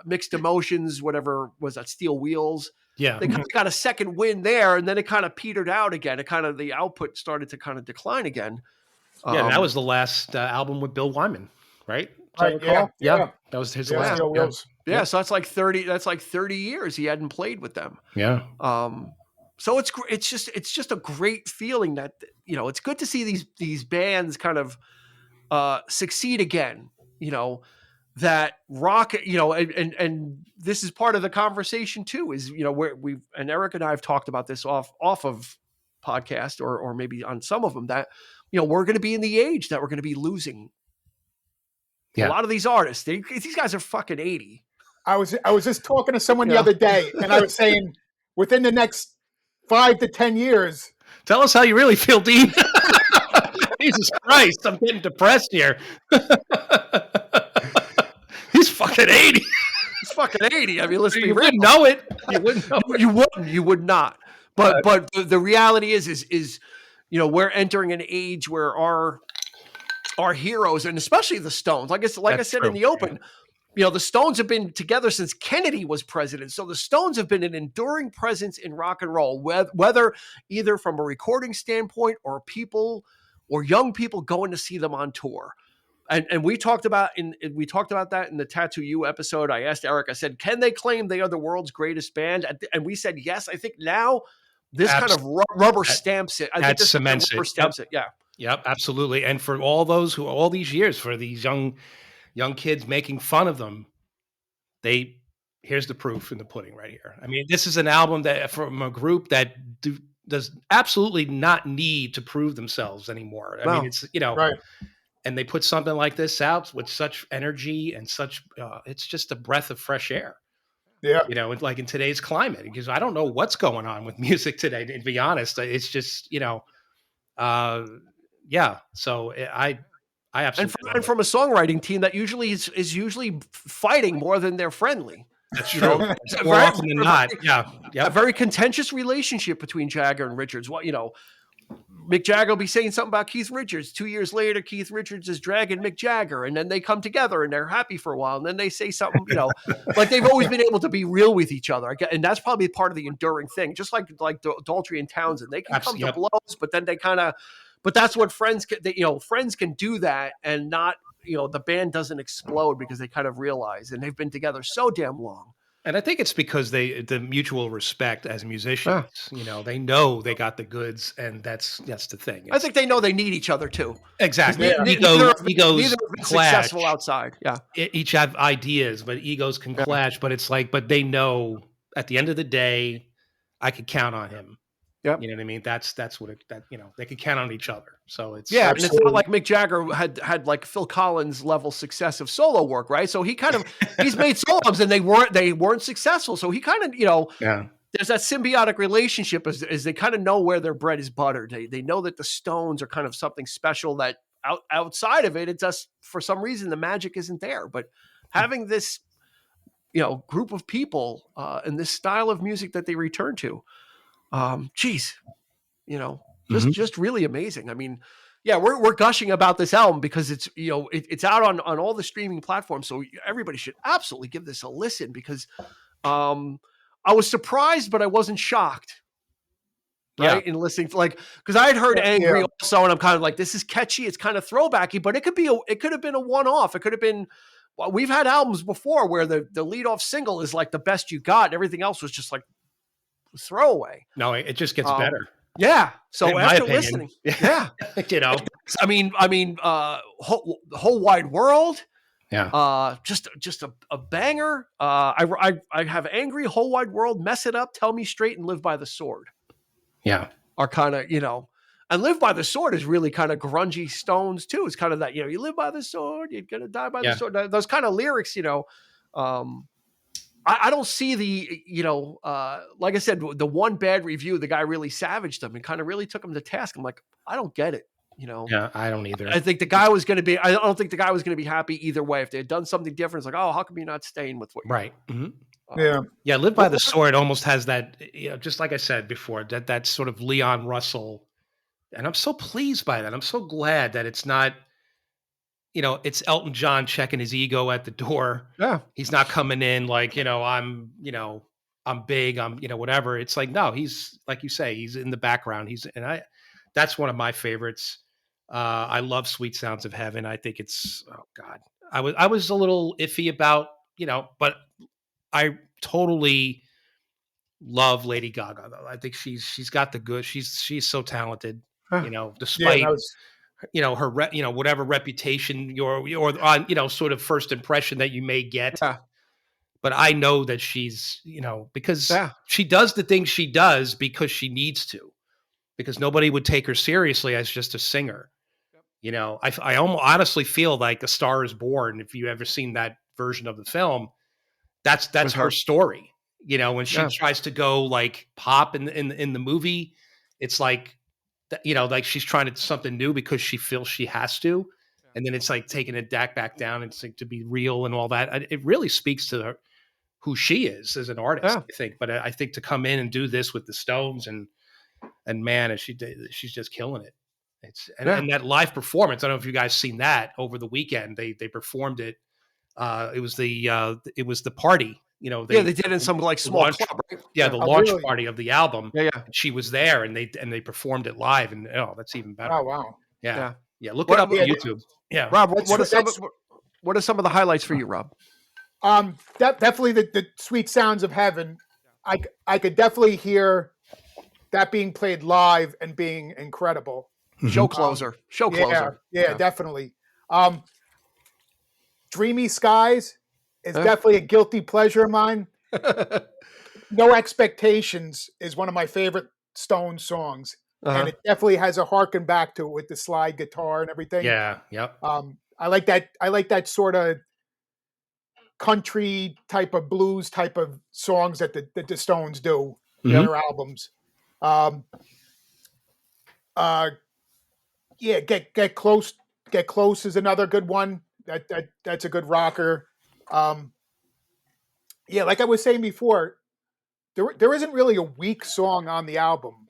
Speaker 1: mixed emotions, whatever was that, Steel Wheels.
Speaker 2: Yeah.
Speaker 1: They kind of got a second win there, and then it kind of petered out again. The output started to kind of decline again.
Speaker 2: Yeah. That was the last album with Bill Wyman, right? As I
Speaker 3: Right. Yeah.
Speaker 2: recall.
Speaker 3: Yeah.
Speaker 2: That was his
Speaker 3: Yeah.
Speaker 2: last.
Speaker 3: Steel Wheels.
Speaker 1: Yeah, so that's like 30 years he hadn't played with them.
Speaker 2: Yeah.
Speaker 1: So it's just a great feeling that, it's good to see these bands kind of succeed again, that rock, and this is part of the conversation too, is, where and Eric and I have talked about this off of podcast, or maybe on some of them, that, we're going to be in the age that we're going to be losing a lot of these artists. These guys are fucking 80.
Speaker 3: I was just talking to someone the other day, and I was saying, within the next 5 to 10 years.
Speaker 2: Tell us how you really feel, Dean. Jesus Christ, I'm getting depressed here. He's fucking 80.
Speaker 1: He's fucking 80. I mean, let's be
Speaker 2: You
Speaker 1: real.
Speaker 2: wouldn't know it. You wouldn't know it.
Speaker 1: You wouldn't. You would not. But the reality is, we're entering an age where our heroes, and especially the Stones, like I said in the open, the Stones have been together since Kennedy was president. So the Stones have been an enduring presence in rock and roll, whether either from a recording standpoint or people or young people going to see them on tour. And we talked about that in the Tattoo You episode. I asked Eric, I said, can they claim they are the world's greatest band? And we said, yes. I think now this kind of rubber stamps it. I think this
Speaker 2: cements
Speaker 1: rubber stamps it. Yeah.
Speaker 2: Yep, absolutely. And for all these years, for these young kids making fun of them, here's the proof in the pudding right here. I mean, this is an album that from a group that does absolutely not need to prove themselves anymore. I mean, it's,
Speaker 3: right.
Speaker 2: And they put something like this out with such energy and such, it's just a breath of fresh air.
Speaker 3: Yeah.
Speaker 2: Like in today's climate, because I don't know what's going on with music today, to be honest. It's just, yeah. So I absolutely.
Speaker 1: And from a songwriting team that usually is usually fighting more than they're friendly.
Speaker 2: That's true. More often than not. Yeah.
Speaker 1: A very contentious relationship between Jagger and Richards. Mick Jagger will be saying something about Keith Richards. 2 years later, Keith Richards is dragging Mick Jagger, and then they come together and they're happy for a while, and then they say something, like they've always been able to be real with each other. And that's probably part of the enduring thing. Just like Daltrey and Townsend, they can come to blows, but then they but that's what friends can. Friends can do that, and not, the band doesn't explode because they kind of realize, and they've been together so damn long.
Speaker 2: And I think it's because the mutual respect as musicians, they know they got the goods, and that's the thing.
Speaker 1: I think they know they need each other too.
Speaker 2: Exactly.
Speaker 1: Neither
Speaker 2: Egos clash.
Speaker 1: Successful outside. Yeah.
Speaker 2: Each have ideas, but egos can clash. But it's but they know at the end of the day, I could count on him.
Speaker 1: Yep.
Speaker 2: You know what I mean? That's what they could count on each other. So it's
Speaker 1: and it's not like Mick Jagger had like Phil Collins level success of solo work, right? So he's made solo albums and they weren't successful. So he kind of, there's that symbiotic relationship as they kind of know where their bread is buttered. They know that the Stones are kind of something special that outside of it, it's just for some reason the magic isn't there. But having this, group of people and this style of music that they return to, just really amazing. I mean, yeah, we're gushing about this album because it's, it's out on all the streaming platforms. So everybody should absolutely give this a listen, because I was surprised, but I wasn't shocked. Right. In listening to, because I had heard Angry also, and I'm kind of like, this is catchy. It's kind of throwbacky, but it could have been a one-off. It could have been, we've had albums before where the lead-off single is like the best you got, and everything else was just like throwaway.
Speaker 2: No, it just gets better.
Speaker 1: Yeah. So
Speaker 2: in
Speaker 1: after listening, I mean, whole wide world.
Speaker 2: Yeah.
Speaker 1: Just a banger. I have Angry, Whole Wide World, Mess It Up, Tell Me Straight, and Live by the Sword.
Speaker 2: Yeah.
Speaker 1: Are kind of, And Live by the Sword is really kind of grungy Stones too. It's kind of that, you live by the sword, you're going to die by the sword. Those kind of lyrics, I don't see like I said, the one bad review, the guy really savaged them and kind of really took him to task. I'm like, I don't get it.
Speaker 2: Yeah, I don't either.
Speaker 1: I think the guy was going to be, I don't think the guy was going to be happy either way. If they had done something different, it's like, oh, how come you're not staying with what you're
Speaker 2: right.
Speaker 3: Yeah.
Speaker 2: Live by the Sword almost has that, just like I said before, that sort of Leon Russell. And I'm so pleased by that. I'm so glad that it's not, it's Elton John checking his ego at the door.
Speaker 1: Yeah.
Speaker 2: He's not coming in like, I'm big, I'm, whatever. It's like, no, he's, like you say, he's in the background. That's one of my favorites. I love Sweet Sounds of Heaven. I think it's, oh God, I was a little iffy about, but I totally love Lady Gaga though. I think she's got the good, she's so talented, despite, her, whatever reputation or sort of first impression that you may get.
Speaker 1: Yeah.
Speaker 2: But I know that she's, because she does the things she does because she needs to, because nobody would take her seriously as just a singer. I almost honestly feel like A Star Is Born. If you ever seen that version of the film, that's her story. When she tries to go like pop in the movie, it's like, like she's trying to do something new because she feels she has to, and then it's like taking it back down. It's like to be real and all that. It really speaks to her, who she is as an artist, I think. But I think to come in and do this with the Stones and man, she's just killing it. And that live performance. I don't know if you guys seen that over the weekend. They performed it. It was the party. They did
Speaker 1: it in some like small club, right?
Speaker 2: The launch party of the album.
Speaker 1: Yeah.
Speaker 2: She was there, and they performed it live, and that's even better.
Speaker 3: Oh wow.
Speaker 2: Yeah. Look it up on YouTube. Yeah,
Speaker 1: Rob, what are some of the highlights for you, Rob?
Speaker 3: Definitely the Sweet Sounds of Heaven. I could definitely hear that being played live and being incredible.
Speaker 1: Show closer.
Speaker 3: Yeah, definitely. Dreamy Skies is definitely a guilty pleasure of mine. No Expectations is one of my favorite Stones songs. And it definitely has a harken back to it with the slide guitar and everything.
Speaker 2: Yeah, yep.
Speaker 3: I like that sort of country type of blues type of songs that the Stones do in their albums. Get close is another good one. That's a good rocker. Like I was saying before, there isn't really a weak song on the album.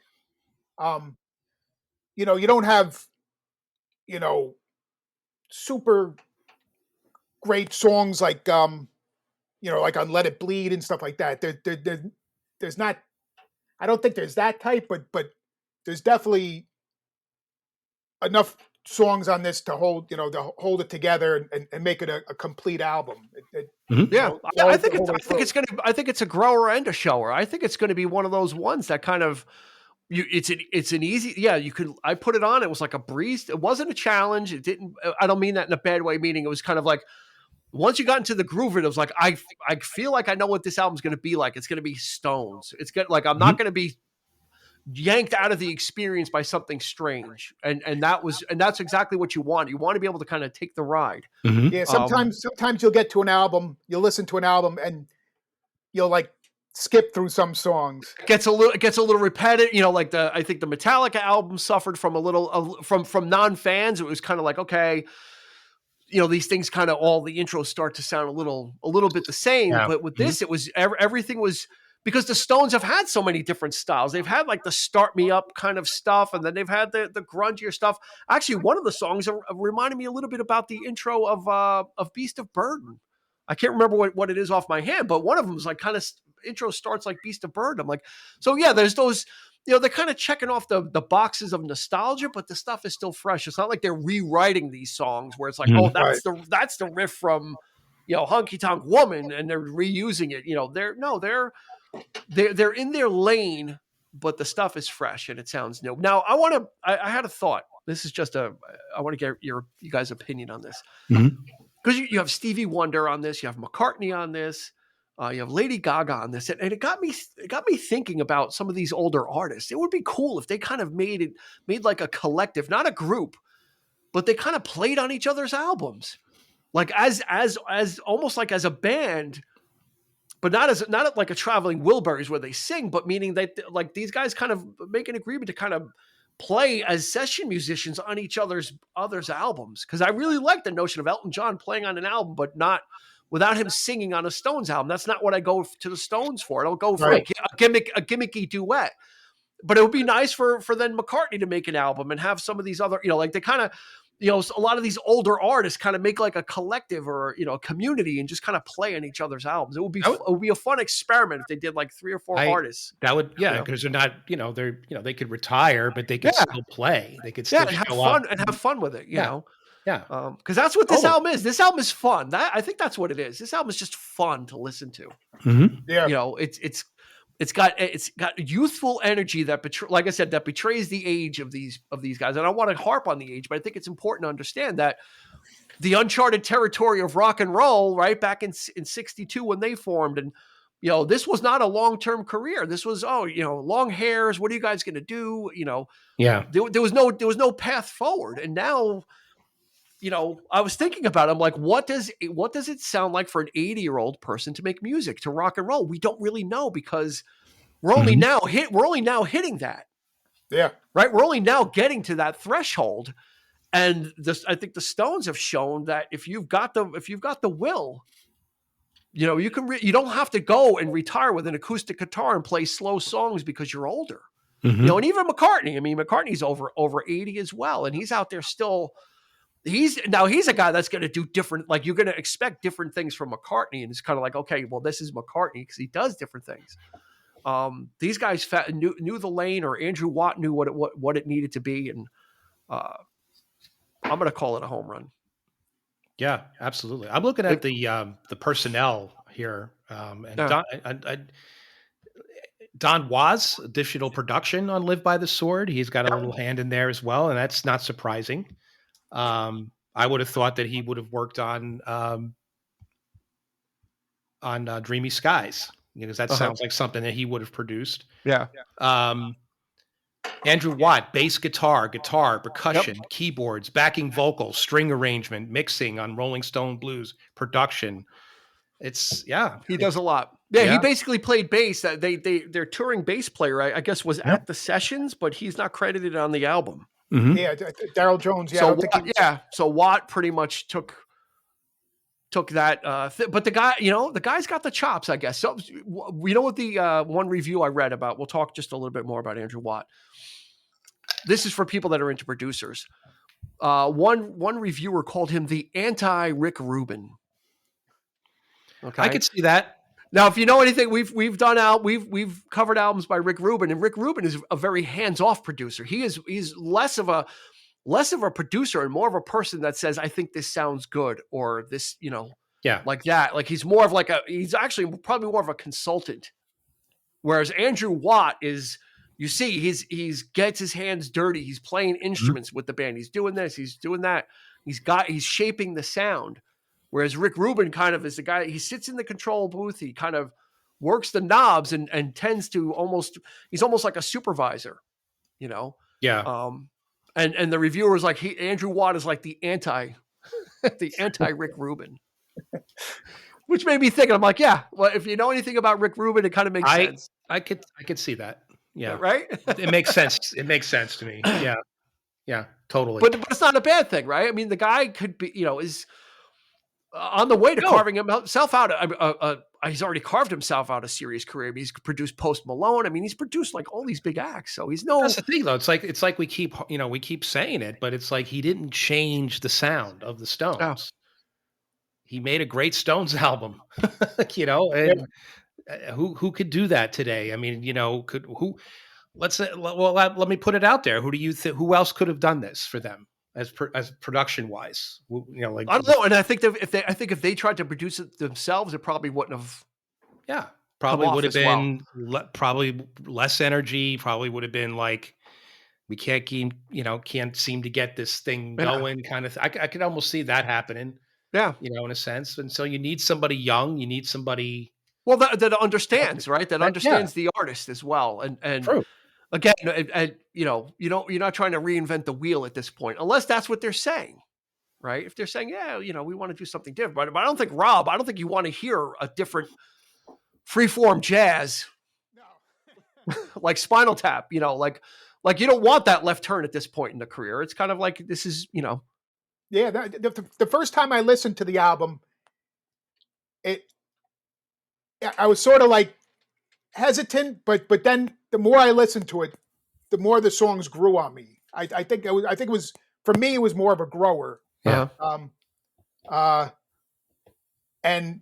Speaker 3: You don't have super great songs like like on Let It Bleed and stuff like that. There's not. I don't think there's that type, but there's definitely enough songs on this to hold it together and make it a complete album.
Speaker 1: I think it's a grower and a shower. I think it's going to be one of those ones that kind of it's an easy, I put it on. It was like a breeze. It wasn't a challenge. It didn't, I don't mean that in a bad way, meaning it was kind of like, once you got into the groove, it was like, I feel like I know what this album's going to be like. It's going to be Stones. It's good. Like, I'm not going to be yanked out of the experience by something strange. And that's exactly what you want. You want to be able to kind of take the ride.
Speaker 3: Yeah. Sometimes you'll get to an album, you'll listen to an album and you'll like skip through some songs.
Speaker 1: It gets a little repetitive. I think the Metallica album suffered from a little from non-fans. It was kind of like, okay, these things kind of all the intros start to sound a little bit the same. Yeah. But with this, it was everything was, because the Stones have had so many different styles. They've had like the start me up kind of stuff, and then they've had the grungier stuff. Actually, one of the songs reminded me a little bit about the intro of Beast of Burden. I can't remember what it is off my head, but one of them is like kind of intro starts like Beast of Burden. I'm like, so yeah, there's those, they're kind of checking off the boxes of nostalgia, but the stuff is still fresh. It's not like they're rewriting these songs where it's like, that's the riff from, Honky Tonk Woman, and they're reusing it. They're in their lane, but the stuff is fresh and it sounds new. Now, I had a thought. This is just I want to get you guys' opinion on this. Because you have Stevie Wonder on this, you have McCartney on this. You have Lady Gaga on this, and it got me thinking about some of these older artists. It would be cool if they kind of made like a collective, not a group, but they kind of played on each other's albums, like as almost like as a band, but not like a traveling Wilburys where they sing, but meaning that like these guys kind of make an agreement to kind of play as session musicians on each other's albums. Because I really like the notion of Elton John playing on an album, but not without him singing on a Stones album. That's not what I go to the Stones for. I don't go for a gimmicky duet. But it would be nice for then McCartney to make an album and have some of these other, like they kind of, a lot of these older artists kind of make like a collective or, a community and just kind of play on each other's albums. It would be a fun experiment if they did like 3 or 4 artists.
Speaker 2: That would, because they're not, they could retire, but they could still play. They could still
Speaker 1: and have fun and have fun with it, know?
Speaker 2: Yeah.
Speaker 1: Because that's what this album is. This album is fun. I think that's what it is. This album is just fun to listen to.
Speaker 2: Mm-hmm.
Speaker 3: Yeah.
Speaker 1: It's got youthful energy that like I said, that betrays the age of these guys. And I don't want to harp on the age, but I think it's important to understand that the uncharted territory of rock and roll, right back in 62 when they formed, and this was not a long-term career. This was long hairs. What are you guys going to do? There was no path forward. And now, I was thinking about it. I'm like, what does it sound like for an 80-year-old person to make music, to rock and roll? We don't really know, because we're only now hitting that.
Speaker 3: Yeah.
Speaker 1: Right. We're only now getting to that threshold. And I think the Stones have shown that if you've got the will, you can, you don't have to go and retire with an acoustic guitar and play slow songs because you're older.
Speaker 2: Mm-hmm.
Speaker 1: And even McCartney, McCartney's over 80 as well. And he's out there still. He's a guy that's going to do different, like you're going to expect different things from McCartney. And it's kind of like, okay, well, this is McCartney because he does different things. These guys knew the lane, or Andrew Watt knew what it needed to be. And I'm going to call it a home run.
Speaker 2: Yeah, absolutely. I'm looking at the personnel here. Don Was, additional production on Live by the Sword. He's got a little hand in there as well. And that's not surprising. I would have thought that he would have worked on Dreamy Skies, because that sounds like something that he would have produced.
Speaker 1: Yeah.
Speaker 2: Andrew Watt, bass guitar, percussion, keyboards, backing vocals, string arrangement, mixing on Rolling Stone Blues, production. He does a lot. Yeah, he basically played bass. Their touring bass player, I guess, was at the sessions, but he's not credited on the album.
Speaker 3: Mm-hmm. Yeah, Daryl Jones. Yeah,
Speaker 1: so Watt pretty much took that. But the guy's got the chops, I guess. So what the one review I read about. We'll talk just a little bit more about Andrew Watt. This is for people that are into producers. One reviewer called him the anti-Rick Rubin. Okay,
Speaker 2: I could see that.
Speaker 1: Now, if you know anything, we've covered albums by Rick Rubin, and Rick Rubin is a very hands-off producer. He's less of a producer and more of a person that says, I think this sounds good, or this, like that. Like he's actually probably more of a consultant. Whereas Andrew Watt is, he's gets his hands dirty. He's playing instruments with the band. He's doing this, he's doing that. He's shaping the sound. Whereas Rick Rubin kind of is the guy, he sits in the control booth. He kind of works the knobs and tends to he's almost like a supervisor, Yeah. And the reviewer was like, Andrew Watt is like the anti Rick Rubin, which made me think. I'm like, yeah, well, if you know anything about Rick Rubin, it kind of makes sense.
Speaker 2: I could see that. Yeah.
Speaker 1: Right.
Speaker 2: It makes sense. It makes sense to me. Yeah. Yeah, totally.
Speaker 1: But it's not a bad thing, right? The guy could be, is on the way to carving himself out. He's already carved himself out a serious career. He's produced Post Malone. He's produced like all these big acts. So he's
Speaker 2: That's the thing, though. It's like we keep saying it, but it's like he didn't change the sound of the Stones. Oh. He made a great Stones album, and who could do that today? Let me put it out there. Who do you think? Who else could have done this for them? As production wise, I don't
Speaker 1: know. And I think if they tried to produce it themselves, it probably wouldn't have.
Speaker 2: Yeah, probably would have been probably less energy. Probably would have been like, we can't seem to get this thing going. Kind of. I could almost see that happening.
Speaker 1: Yeah,
Speaker 2: in a sense. And so you need somebody young. You need somebody
Speaker 1: Well, that understands, right? That
Speaker 2: Yeah,
Speaker 1: understands the artist as well. And
Speaker 2: true.
Speaker 1: again, you're not trying to reinvent the wheel at this point, unless that's what they're saying, right? If they're saying, yeah, we want to do something different, but I don't think you want to hear a different freeform jazz
Speaker 3: No.
Speaker 1: like Spinal Tap, like you don't want that left turn at this point in the career. It's kind of like this is,
Speaker 3: Yeah, the first time I listened to the album, I was sort of like hesitant, but then the more I listened to it, the more the songs grew on me. I think it was for me, it was more of a grower.
Speaker 2: Yeah.
Speaker 3: And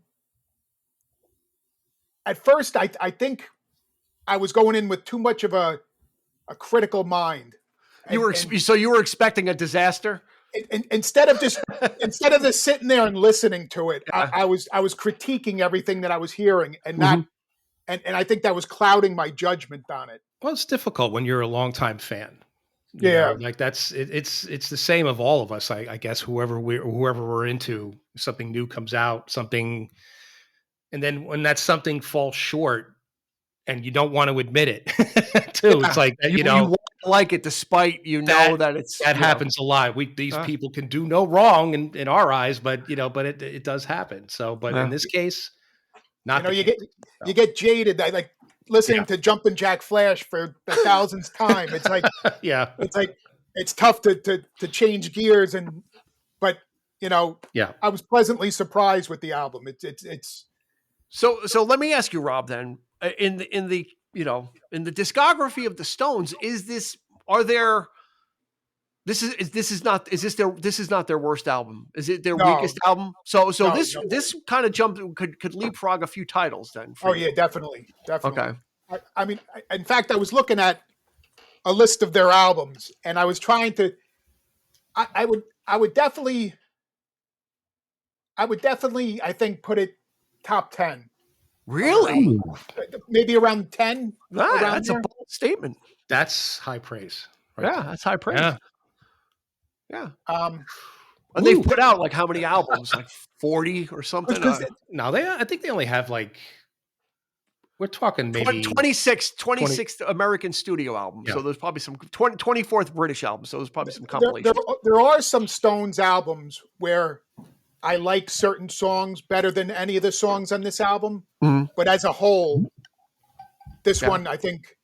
Speaker 3: at first, I think I was going in with too much of a critical mind.
Speaker 1: So you were expecting a disaster.
Speaker 3: And instead of just sitting there and listening to it,
Speaker 1: Yeah.
Speaker 3: I was critiquing everything that I was hearing, and not, and I think that was clouding my judgment on it.
Speaker 2: Well, it's difficult when you're a longtime fan.
Speaker 3: Yeah.
Speaker 2: Like that's it's the same of all of us. I guess whoever we're into, something new comes out, something, and then when that something falls short, and you don't want to admit it, too.
Speaker 3: Yeah.
Speaker 2: It's like
Speaker 1: You want to like it despite that it's
Speaker 2: happens a lot. These people can do no wrong in our eyes, but it does happen. So, but in this case, not.
Speaker 3: You get jaded. I like listening to Jumpin' Jack Flash for the thousandth time. It's like it's tough to change gears, but I was pleasantly surprised with the album. It's
Speaker 1: so. Let me ask you, Rob. Then in the discography of the Stones, is this not their worst album? Is it their weakest album? So this kind of could leapfrog a few titles then.
Speaker 3: Yeah, definitely.
Speaker 1: Okay.
Speaker 3: I mean, in fact, I was looking at a list of their albums, and I was trying to. I would definitely, I think, put it top 10.
Speaker 1: Really?
Speaker 3: Maybe around 10.
Speaker 1: That's a bold statement.
Speaker 2: That's high praise.
Speaker 1: Right? That's high praise. Yeah. And they've put out like how many albums? Like 40 or something?
Speaker 2: No, I think they only have like, we're talking maybe
Speaker 1: 26 American studio albums. Yeah. So there's probably some 24th British albums. So there's probably some compilations.
Speaker 3: There are some Stones albums where I like certain songs better than any of the songs on this album. Mm-hmm. But as a whole, this one, I think,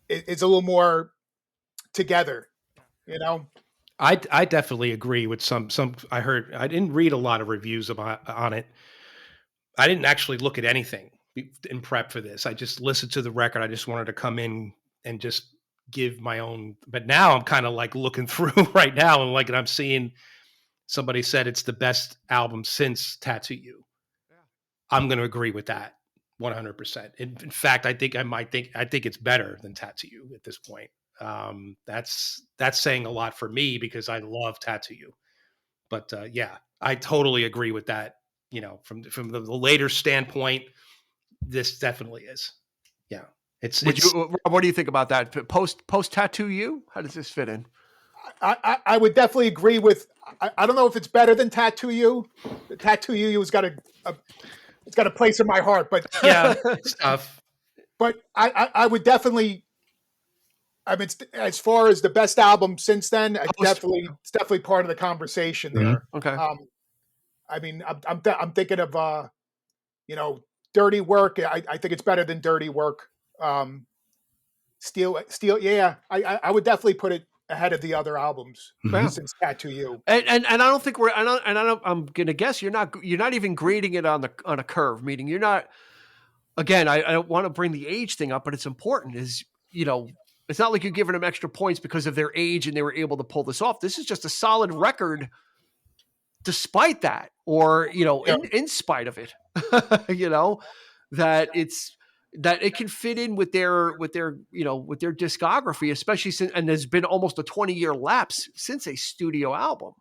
Speaker 3: is a little more together,
Speaker 2: I definitely agree with some. I heard, I didn't read a lot of reviews on it. I didn't actually look at anything in prep for this. I just listened to the record. I just wanted to come in and just give my own. But now I'm kind of like looking through right now and I'm seeing somebody said it's the best album since Tattoo You. Yeah. I'm going to agree with that 100%. In fact, I think it's better than Tattoo You at this point. That's saying a lot for me because I love Tattoo You. But I totally agree with that. From the later standpoint, this definitely is. Yeah.
Speaker 1: What do you think about that? Post Tattoo You? How does this fit in?
Speaker 3: I would definitely agree with. I don't know if it's better than Tattoo You. Tattoo You has got a place in my heart, but
Speaker 2: yeah, it's tough.
Speaker 3: But I would definitely. I mean, as far as the best album since then, it's definitely part of the conversation there.
Speaker 1: Mm-hmm. Okay.
Speaker 3: I mean, I'm thinking of Dirty Work. I think it's better than Dirty Work. Steel. Yeah, I would definitely put it ahead of the other albums since Tattoo You.
Speaker 1: And I don't think I'm gonna guess you're not even grading it on a curve. Meaning you're not. Again, I don't want to bring the age thing up, but it's important. It's not like you're giving them extra points because of their age and they were able to pull this off. This is just a solid record, despite that, or in spite of it. That it can fit in with their discography, especially since, and there's been almost a 20-year lapse since a studio album.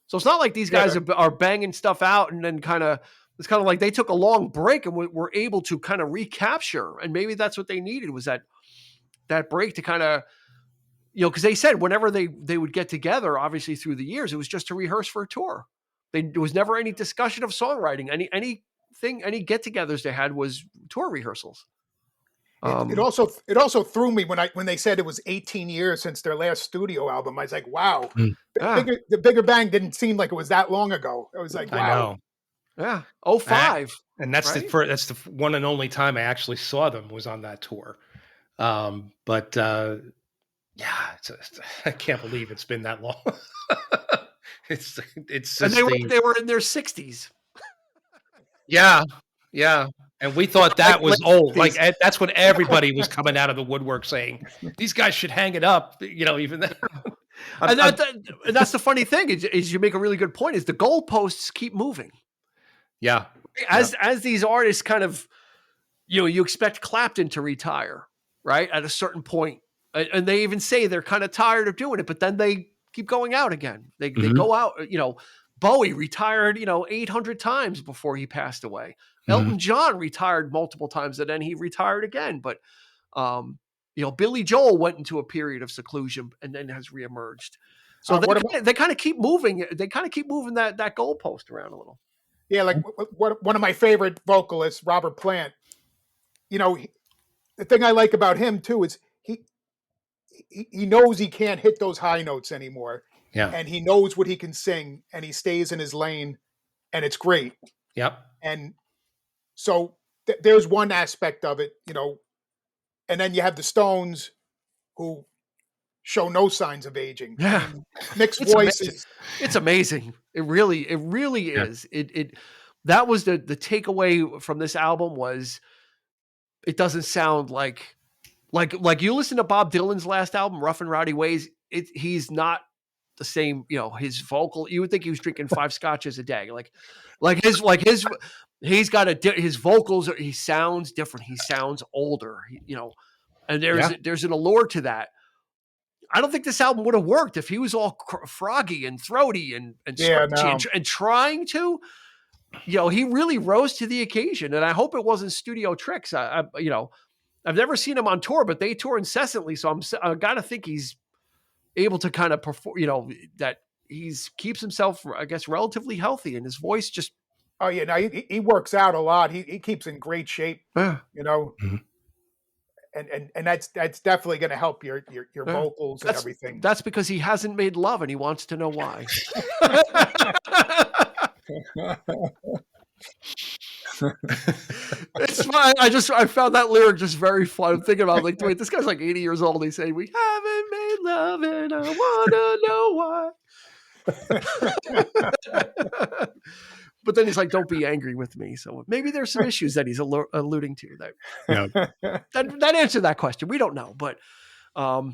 Speaker 1: So it's not like these guys are banging stuff out and then it's kind of like they took a long break and were able to kind of recapture. And maybe that's what they needed, was that break to kind of, because they said whenever they would get together, obviously through the years, it was just to rehearse for a tour. There was never any discussion of songwriting, any any get-togethers they had was tour rehearsals.
Speaker 3: It also threw me when they said it was 18 years since their last studio album. I was like, wow, the Bigger Bang didn't seem like it was that long ago. It was like, wow.
Speaker 2: I know.
Speaker 1: Yeah. 05.
Speaker 2: And that's
Speaker 1: right?
Speaker 2: that's the one and only time I actually saw them was on that tour. But I can't believe it's been that long. it's just
Speaker 1: and they were in their 60s.
Speaker 2: Yeah. And we thought that was old. Like that's when everybody was coming out of the woodwork saying these guys should hang it up. Even then.
Speaker 1: And that's the funny thing is you make a really good point. Is the goalposts keep moving?
Speaker 2: Yeah.
Speaker 1: As these artists kind of, you expect Clapton to retire, right, at a certain point, and they even say they're kind of tired of doing it, but then they keep going out again. They go out. Bowie retired, 800 times before he passed away. Elton John retired multiple times, and then he retired again. But, Billy Joel went into a period of seclusion and then has reemerged. So they kind of keep moving. They kind of keep moving that goalpost around a little.
Speaker 3: Yeah, like one of my favorite vocalists, Robert Plant. The thing I like about him too is he knows he can't hit those high notes anymore.
Speaker 2: Yeah.
Speaker 3: And he knows what he can sing, and he stays in his lane, and it's great.
Speaker 2: Yep.
Speaker 3: And so there's one aspect of it, and then you have the Stones, who show no signs of aging.
Speaker 1: Yeah.
Speaker 3: Mixed voices.
Speaker 1: It's amazing. It really is. That was the takeaway from this album was it doesn't sound like you listen to Bob Dylan's last album, Rough and Rowdy Ways. He's not the same, his vocal. You would think he was drinking 5 scotches a day. He's got his vocals. He sounds different. He sounds older. And there's an allure to that. I don't think this album would have worked if he was all froggy and throaty and and trying to. He really rose to the occasion, and I hope it wasn't studio tricks. I've never seen him on tour, but they tour incessantly, so I gotta think he's able to kind of perform. That keeps himself, I guess, relatively healthy, and his voice just.
Speaker 3: Oh yeah, no, he works out a lot. He keeps in great shape.
Speaker 2: Mm-hmm.
Speaker 3: And that's definitely going to help your vocals and everything.
Speaker 1: That's because he hasn't made love and he wants to know why. It's fine. I found that lyric just very fun. I'm thinking about wait, this guy's like 80 years old. He's saying we haven't made love and I want to know why. But then he's like, "Don't be angry with me." So maybe there's some issues that he's alluding to that answer that question. We don't know, but So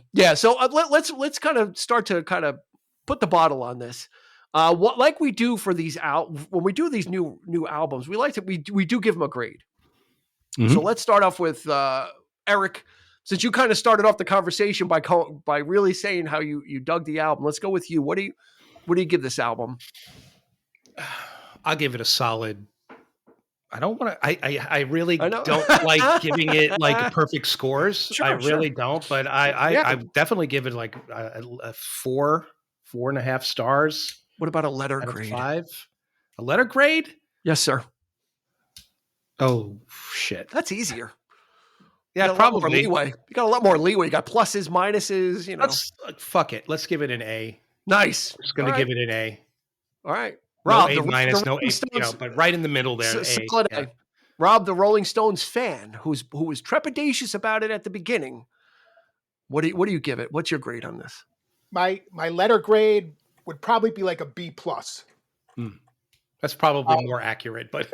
Speaker 1: let's kind of start to kind of put the bottle on this. What like we do for these when we do these new albums, we do give them a grade. Mm-hmm. So let's start off with Eric. Since you kind of started off the conversation by really saying how you dug the album, let's go with you. What do you give this album?
Speaker 2: I'll give it a solid. I don't want to. I really don't like giving it like perfect scores. I really don't. But I definitely give it like a 4.5 stars.
Speaker 1: What about a letter grade?
Speaker 2: 5. A letter grade?
Speaker 1: Yes, sir.
Speaker 2: Oh shit,
Speaker 1: that's easier.
Speaker 2: Yeah, probably.
Speaker 1: You got a lot more leeway. You got pluses, minuses.
Speaker 2: Fuck it. Let's give it an A.
Speaker 1: Nice.
Speaker 2: Just going to give it an A.
Speaker 1: All right.
Speaker 2: Rob, no A minus, no A, but right in the middle there.
Speaker 1: Solid A. Rob, the Rolling Stones fan, who was trepidatious about it at the beginning. What do you give it? What's your grade on this?
Speaker 3: My letter grade would probably be like a B+.
Speaker 2: That's probably more accurate, but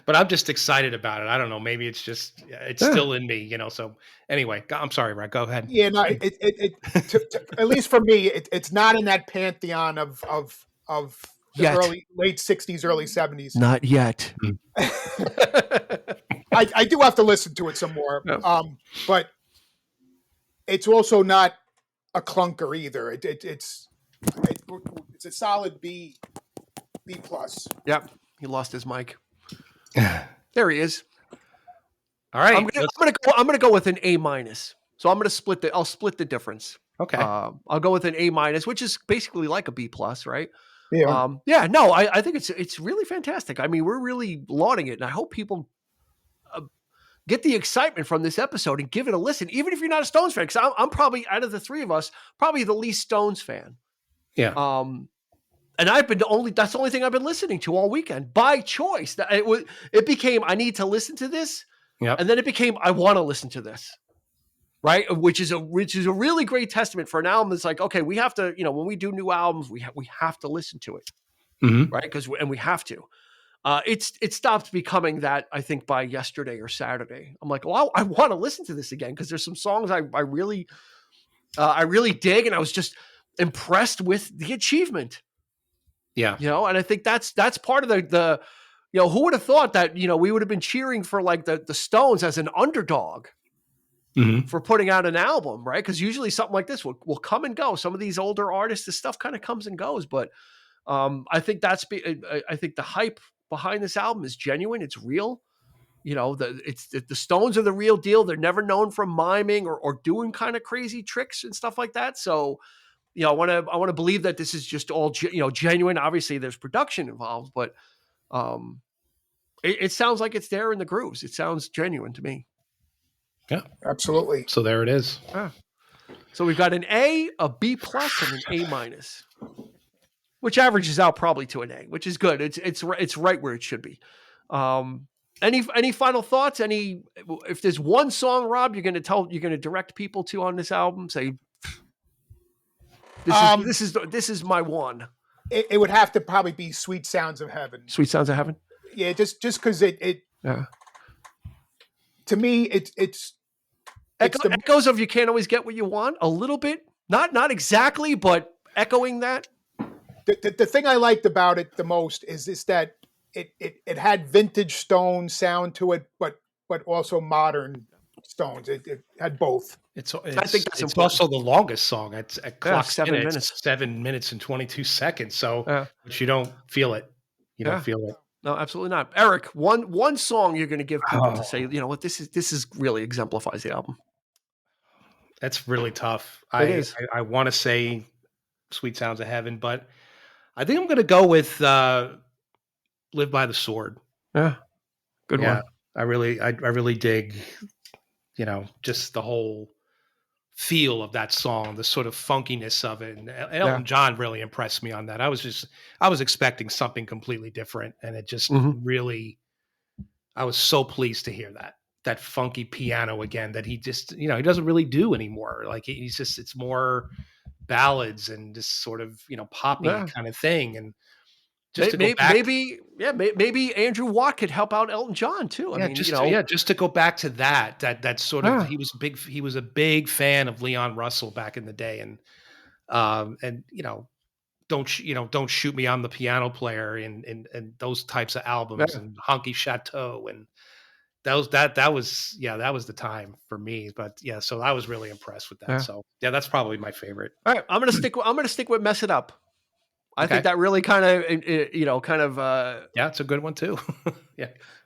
Speaker 2: but I'm just excited about it. I don't know. Maybe it's just still in me, So anyway, I'm sorry, Rob. Go ahead.
Speaker 3: Yeah, no. At least for me, it's not in that pantheon of the late 60s, early 70s.
Speaker 1: Not yet.
Speaker 3: I do have to listen to it some more. Yeah. But it's also not a clunker either. It's a solid B+.
Speaker 1: Yep. He lost his mic. There he is.
Speaker 2: All right.
Speaker 1: I'm gonna go with an A-. So I'm gonna I'll split the difference.
Speaker 2: Okay.
Speaker 1: I'll go with an A-, which is basically like a B+, right?
Speaker 3: Yeah.
Speaker 1: No, I think it's really fantastic. I mean, we're really lauding it, and I hope people get the excitement from this episode and give it a listen, even if you're not a Stones fan. Because I'm probably, out of the three of us, probably the least Stones fan.
Speaker 2: Yeah.
Speaker 1: And that's the only thing I've been listening to all weekend by choice. It became, I need to listen to this.
Speaker 2: Yep.
Speaker 1: And then it became, I want to listen to this. Right. Which is a really great testament for an album. That's like, okay, we have to, when we do new albums, we have to listen to it.
Speaker 2: Mm-hmm.
Speaker 1: Right. And we have to. It stopped becoming that, I think, by yesterday or Saturday. I'm like, well, I want to listen to this again because there's some songs I really dig, and I was just impressed with the achievement.
Speaker 2: Yeah,
Speaker 1: and I think that's part of the who would have thought that we would have been cheering for like the Stones as an underdog for putting out an album, right? Because usually something like this will come and go. Some of these older artists, this stuff kind of comes and goes, but I think I think the hype behind this album is genuine. It's real. The Stones are the real deal. They're never known for miming or doing kind of crazy tricks and stuff like that. So, I want to believe that this is just all genuine. Obviously, there's production involved, but it sounds like it's there in the grooves. It sounds genuine to me.
Speaker 2: Yeah,
Speaker 3: absolutely.
Speaker 2: So there it is.
Speaker 1: So we've got an A, a B plus, and an A minus, which averages out probably to an A, which is good. It's right where it should be. Any final thoughts? If there's one song, Rob, you're going to direct people to on this album, say this is my one.
Speaker 3: It would have to probably be "Sweet Sounds of Heaven."
Speaker 1: Sweet Sounds of Heaven.
Speaker 3: Yeah, just because it.
Speaker 1: Yeah.
Speaker 3: To me, it's
Speaker 1: echoes of "You Can't Always Get What You Want" a little bit, not exactly, but echoing that.
Speaker 3: The thing I liked about it the most is that it had vintage Stones sound to it, but also modern Stones. It had both.
Speaker 1: I think that's
Speaker 2: it's also the longest song. It's at clock
Speaker 1: 7 minutes.
Speaker 2: 7 minutes and 22 seconds. So, but you don't feel it. You don't feel it.
Speaker 1: No, absolutely not. Eric, one song you're going to give people to say, what this is really exemplifies the album.
Speaker 2: That's really tough.
Speaker 1: I
Speaker 2: want to say "Sweet Sounds of Heaven," but I think I'm going to go with "Live by the Sword."
Speaker 1: Yeah, good one.
Speaker 2: I really dig, just the whole feel of that song, the sort of funkiness of it. And Elton John really impressed me on that. I was expecting something completely different, and it just really, I was so pleased to hear that funky piano again that he just, he doesn't really do anymore. Like it's more ballads and just sort of, poppy kind of thing. And just
Speaker 1: maybe Andrew Watt could help out Elton John too.
Speaker 2: Just to go back to that sort of, he was a big fan of Leon Russell back in the day, and don't shoot me, I'm the piano player, and those types of albums, and Honky Chateau, and that was the time for me. But so I was really impressed with that. So that's probably my favorite.
Speaker 1: All right, I'm gonna stick with "Mess It Up." I think that really kind of
Speaker 2: it's a good one too.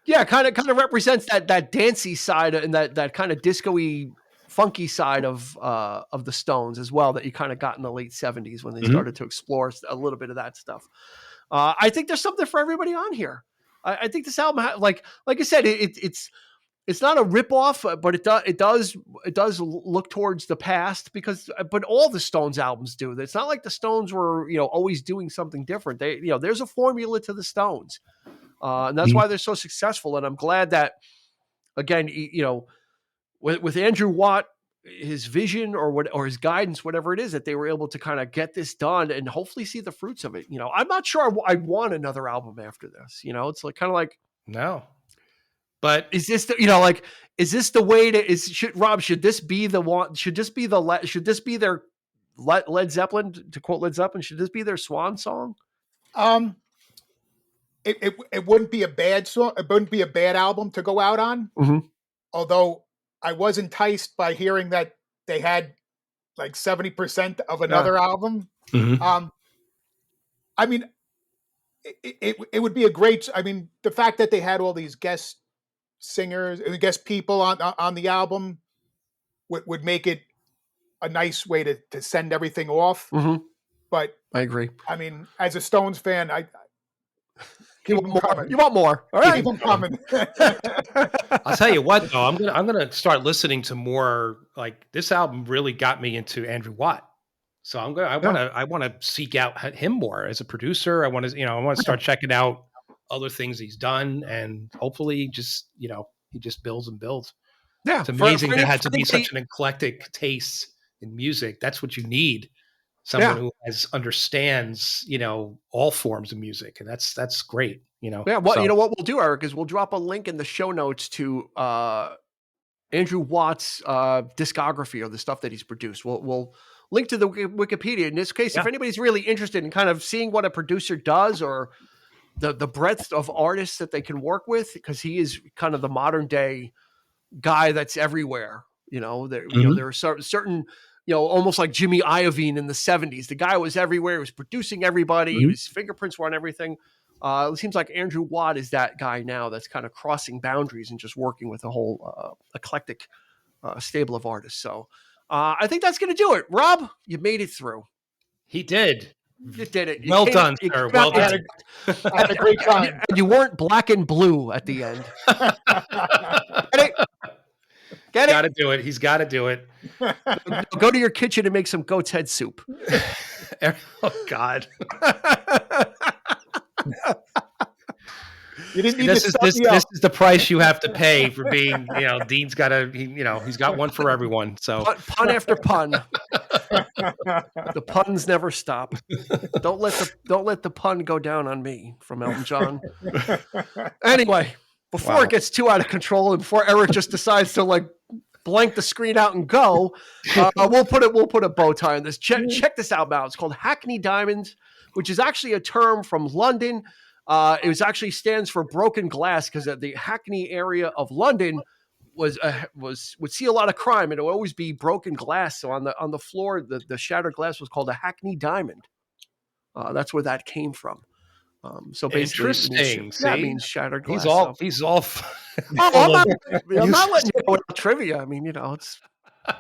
Speaker 1: kind of represents that dancey side and that kind of disco-y, funky side of the Stones as well, that you kind of got in the late 70s when they started to explore a little bit of that stuff. I think there's something for everybody on here. I think this album, like I said, it's not a ripoff, but it does look towards the past but all the Stones albums do. It's not like the Stones were, always doing something different. They, there's a formula to the Stones, and that's why they're so successful. And I'm glad that, again, with Andrew Watt, his vision or his guidance, whatever it is, that they were able to kind of get this done and hopefully see the fruits of it. I'm not sure I want another album after this. It's like kind of like
Speaker 2: no. But
Speaker 1: is this is this the way should this be the one? Should this be their Led Zeppelin, to quote Led Zeppelin? Should this be their swan song?
Speaker 3: It wouldn't be a bad song. It wouldn't be a bad album to go out on. Although I was enticed by hearing that they had like 70% of another album. I mean, it would be a great. I mean, the fact that they had all these guest singers, guest people on the album would make it a nice way to send everything off. But
Speaker 1: I agree.
Speaker 3: I mean, as a Stones fan, I
Speaker 1: You
Speaker 3: keep
Speaker 1: want
Speaker 3: them
Speaker 1: more?
Speaker 3: coming.
Speaker 1: You want more? All right.
Speaker 3: Keep them coming.
Speaker 2: I'll tell you what, though, I'm gonna start listening to more. Like, this album really got me into Andrew Watt, so I wanna seek out him more as a producer. I want to start checking out other things he's done, and hopefully, just he just builds and builds.
Speaker 1: Yeah,
Speaker 2: It's amazing
Speaker 1: for
Speaker 2: there had to be
Speaker 1: anybody-
Speaker 2: such an eclectic taste in music. That's what you need. Someone
Speaker 1: Yeah.
Speaker 2: who understands, all forms of music, and that's great.
Speaker 1: Yeah, well,
Speaker 2: So,
Speaker 1: you know what we'll do, Eric, is we'll drop a link in the show notes to Andrew Watt's discography or the stuff that he's produced. We'll link to the Wikipedia. In this case, if
Speaker 2: Yeah.
Speaker 1: anybody's really interested in kind of seeing what a producer does or the breadth of artists that they can work with, because he is kind of the modern day guy that's everywhere. There are certain, almost like Jimmy Iovine in the 70s. The guy was everywhere. He was producing everybody. His fingerprints were on everything. It seems like Andrew Watt is that guy now that's kind of crossing boundaries and just working with a whole eclectic stable of artists. So I think that's going to do it. Rob, you made it through.
Speaker 2: he did.
Speaker 1: You did it.
Speaker 2: Well done, sir. Well
Speaker 3: I
Speaker 2: done.
Speaker 3: had a great time.
Speaker 1: And you weren't black and blue at the end. Get it? Get
Speaker 2: Got to do it. He's got to do it.
Speaker 1: it? Go to your kitchen and make some goat's head soup.
Speaker 2: Oh God.
Speaker 3: You didn't need
Speaker 2: This
Speaker 3: to
Speaker 2: is
Speaker 3: stop
Speaker 2: this
Speaker 3: me up.
Speaker 2: this is the price you have to pay for being. Dean's got to. He's got one for everyone. So
Speaker 1: Pun after pun. The puns never stop. Don't let the pun go down on me, from Elton John. Anyway, before it gets too out of control and before Eric just decides to blank the screen out and go, we'll put a bow tie on this. Check this out, It's called Hackney Diamonds, which is actually a term from London. It was actually stands for broken glass, because the Hackney area of London would see a lot of crime, and it would always be broken glass. So on the floor, the shattered glass was called a Hackney diamond. That's where that came from. So basically,
Speaker 2: interesting.
Speaker 1: That means shattered glass.
Speaker 2: He's all.
Speaker 1: I'm not letting you go without trivia. I mean,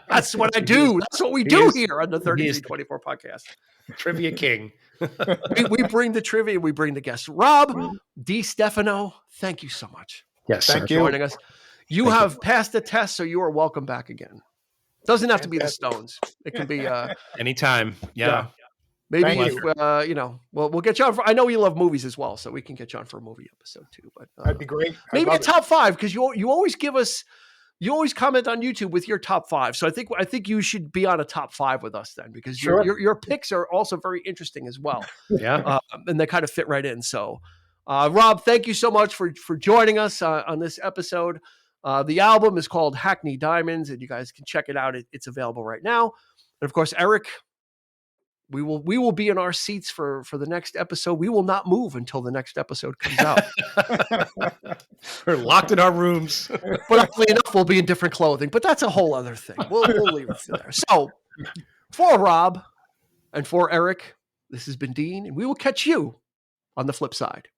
Speaker 1: that's what I do. That's what we do here on the 3324 podcast.
Speaker 2: Trivia king.
Speaker 1: we bring the trivia. We bring the guests. Rob DiStefano, thank you so much.
Speaker 2: Yes,
Speaker 3: Thank
Speaker 2: sir.
Speaker 3: you.
Speaker 1: Joining us. You have passed the test, so you are welcome back again. Doesn't have to be the Stones. It can be
Speaker 2: Anytime. Yeah.
Speaker 1: maybe
Speaker 3: Thank
Speaker 1: we'll get you on for, I know you love movies as well, so we can get you on for a movie episode too. But
Speaker 3: That'd be great.
Speaker 1: maybe a top 5, because you always give us. You always comment on YouTube with your top 5, so I think you should be on a top 5 with us then, because your picks are also very interesting as well.
Speaker 2: Yeah,
Speaker 1: and they kind of fit right in. So, Rob, thank you so much for joining us on this episode. The album is called Hackney Diamonds, and you guys can check it out. It's available right now. And of course, Eric, we will be in our seats for the next episode. We will not move until the next episode comes out.
Speaker 2: we're locked in our rooms.
Speaker 1: But luckily enough, we'll be in different clothing. But that's a whole other thing. We'll leave it there. So, for Rob and for Eric, this has been Dean, and we will catch you on the flip side.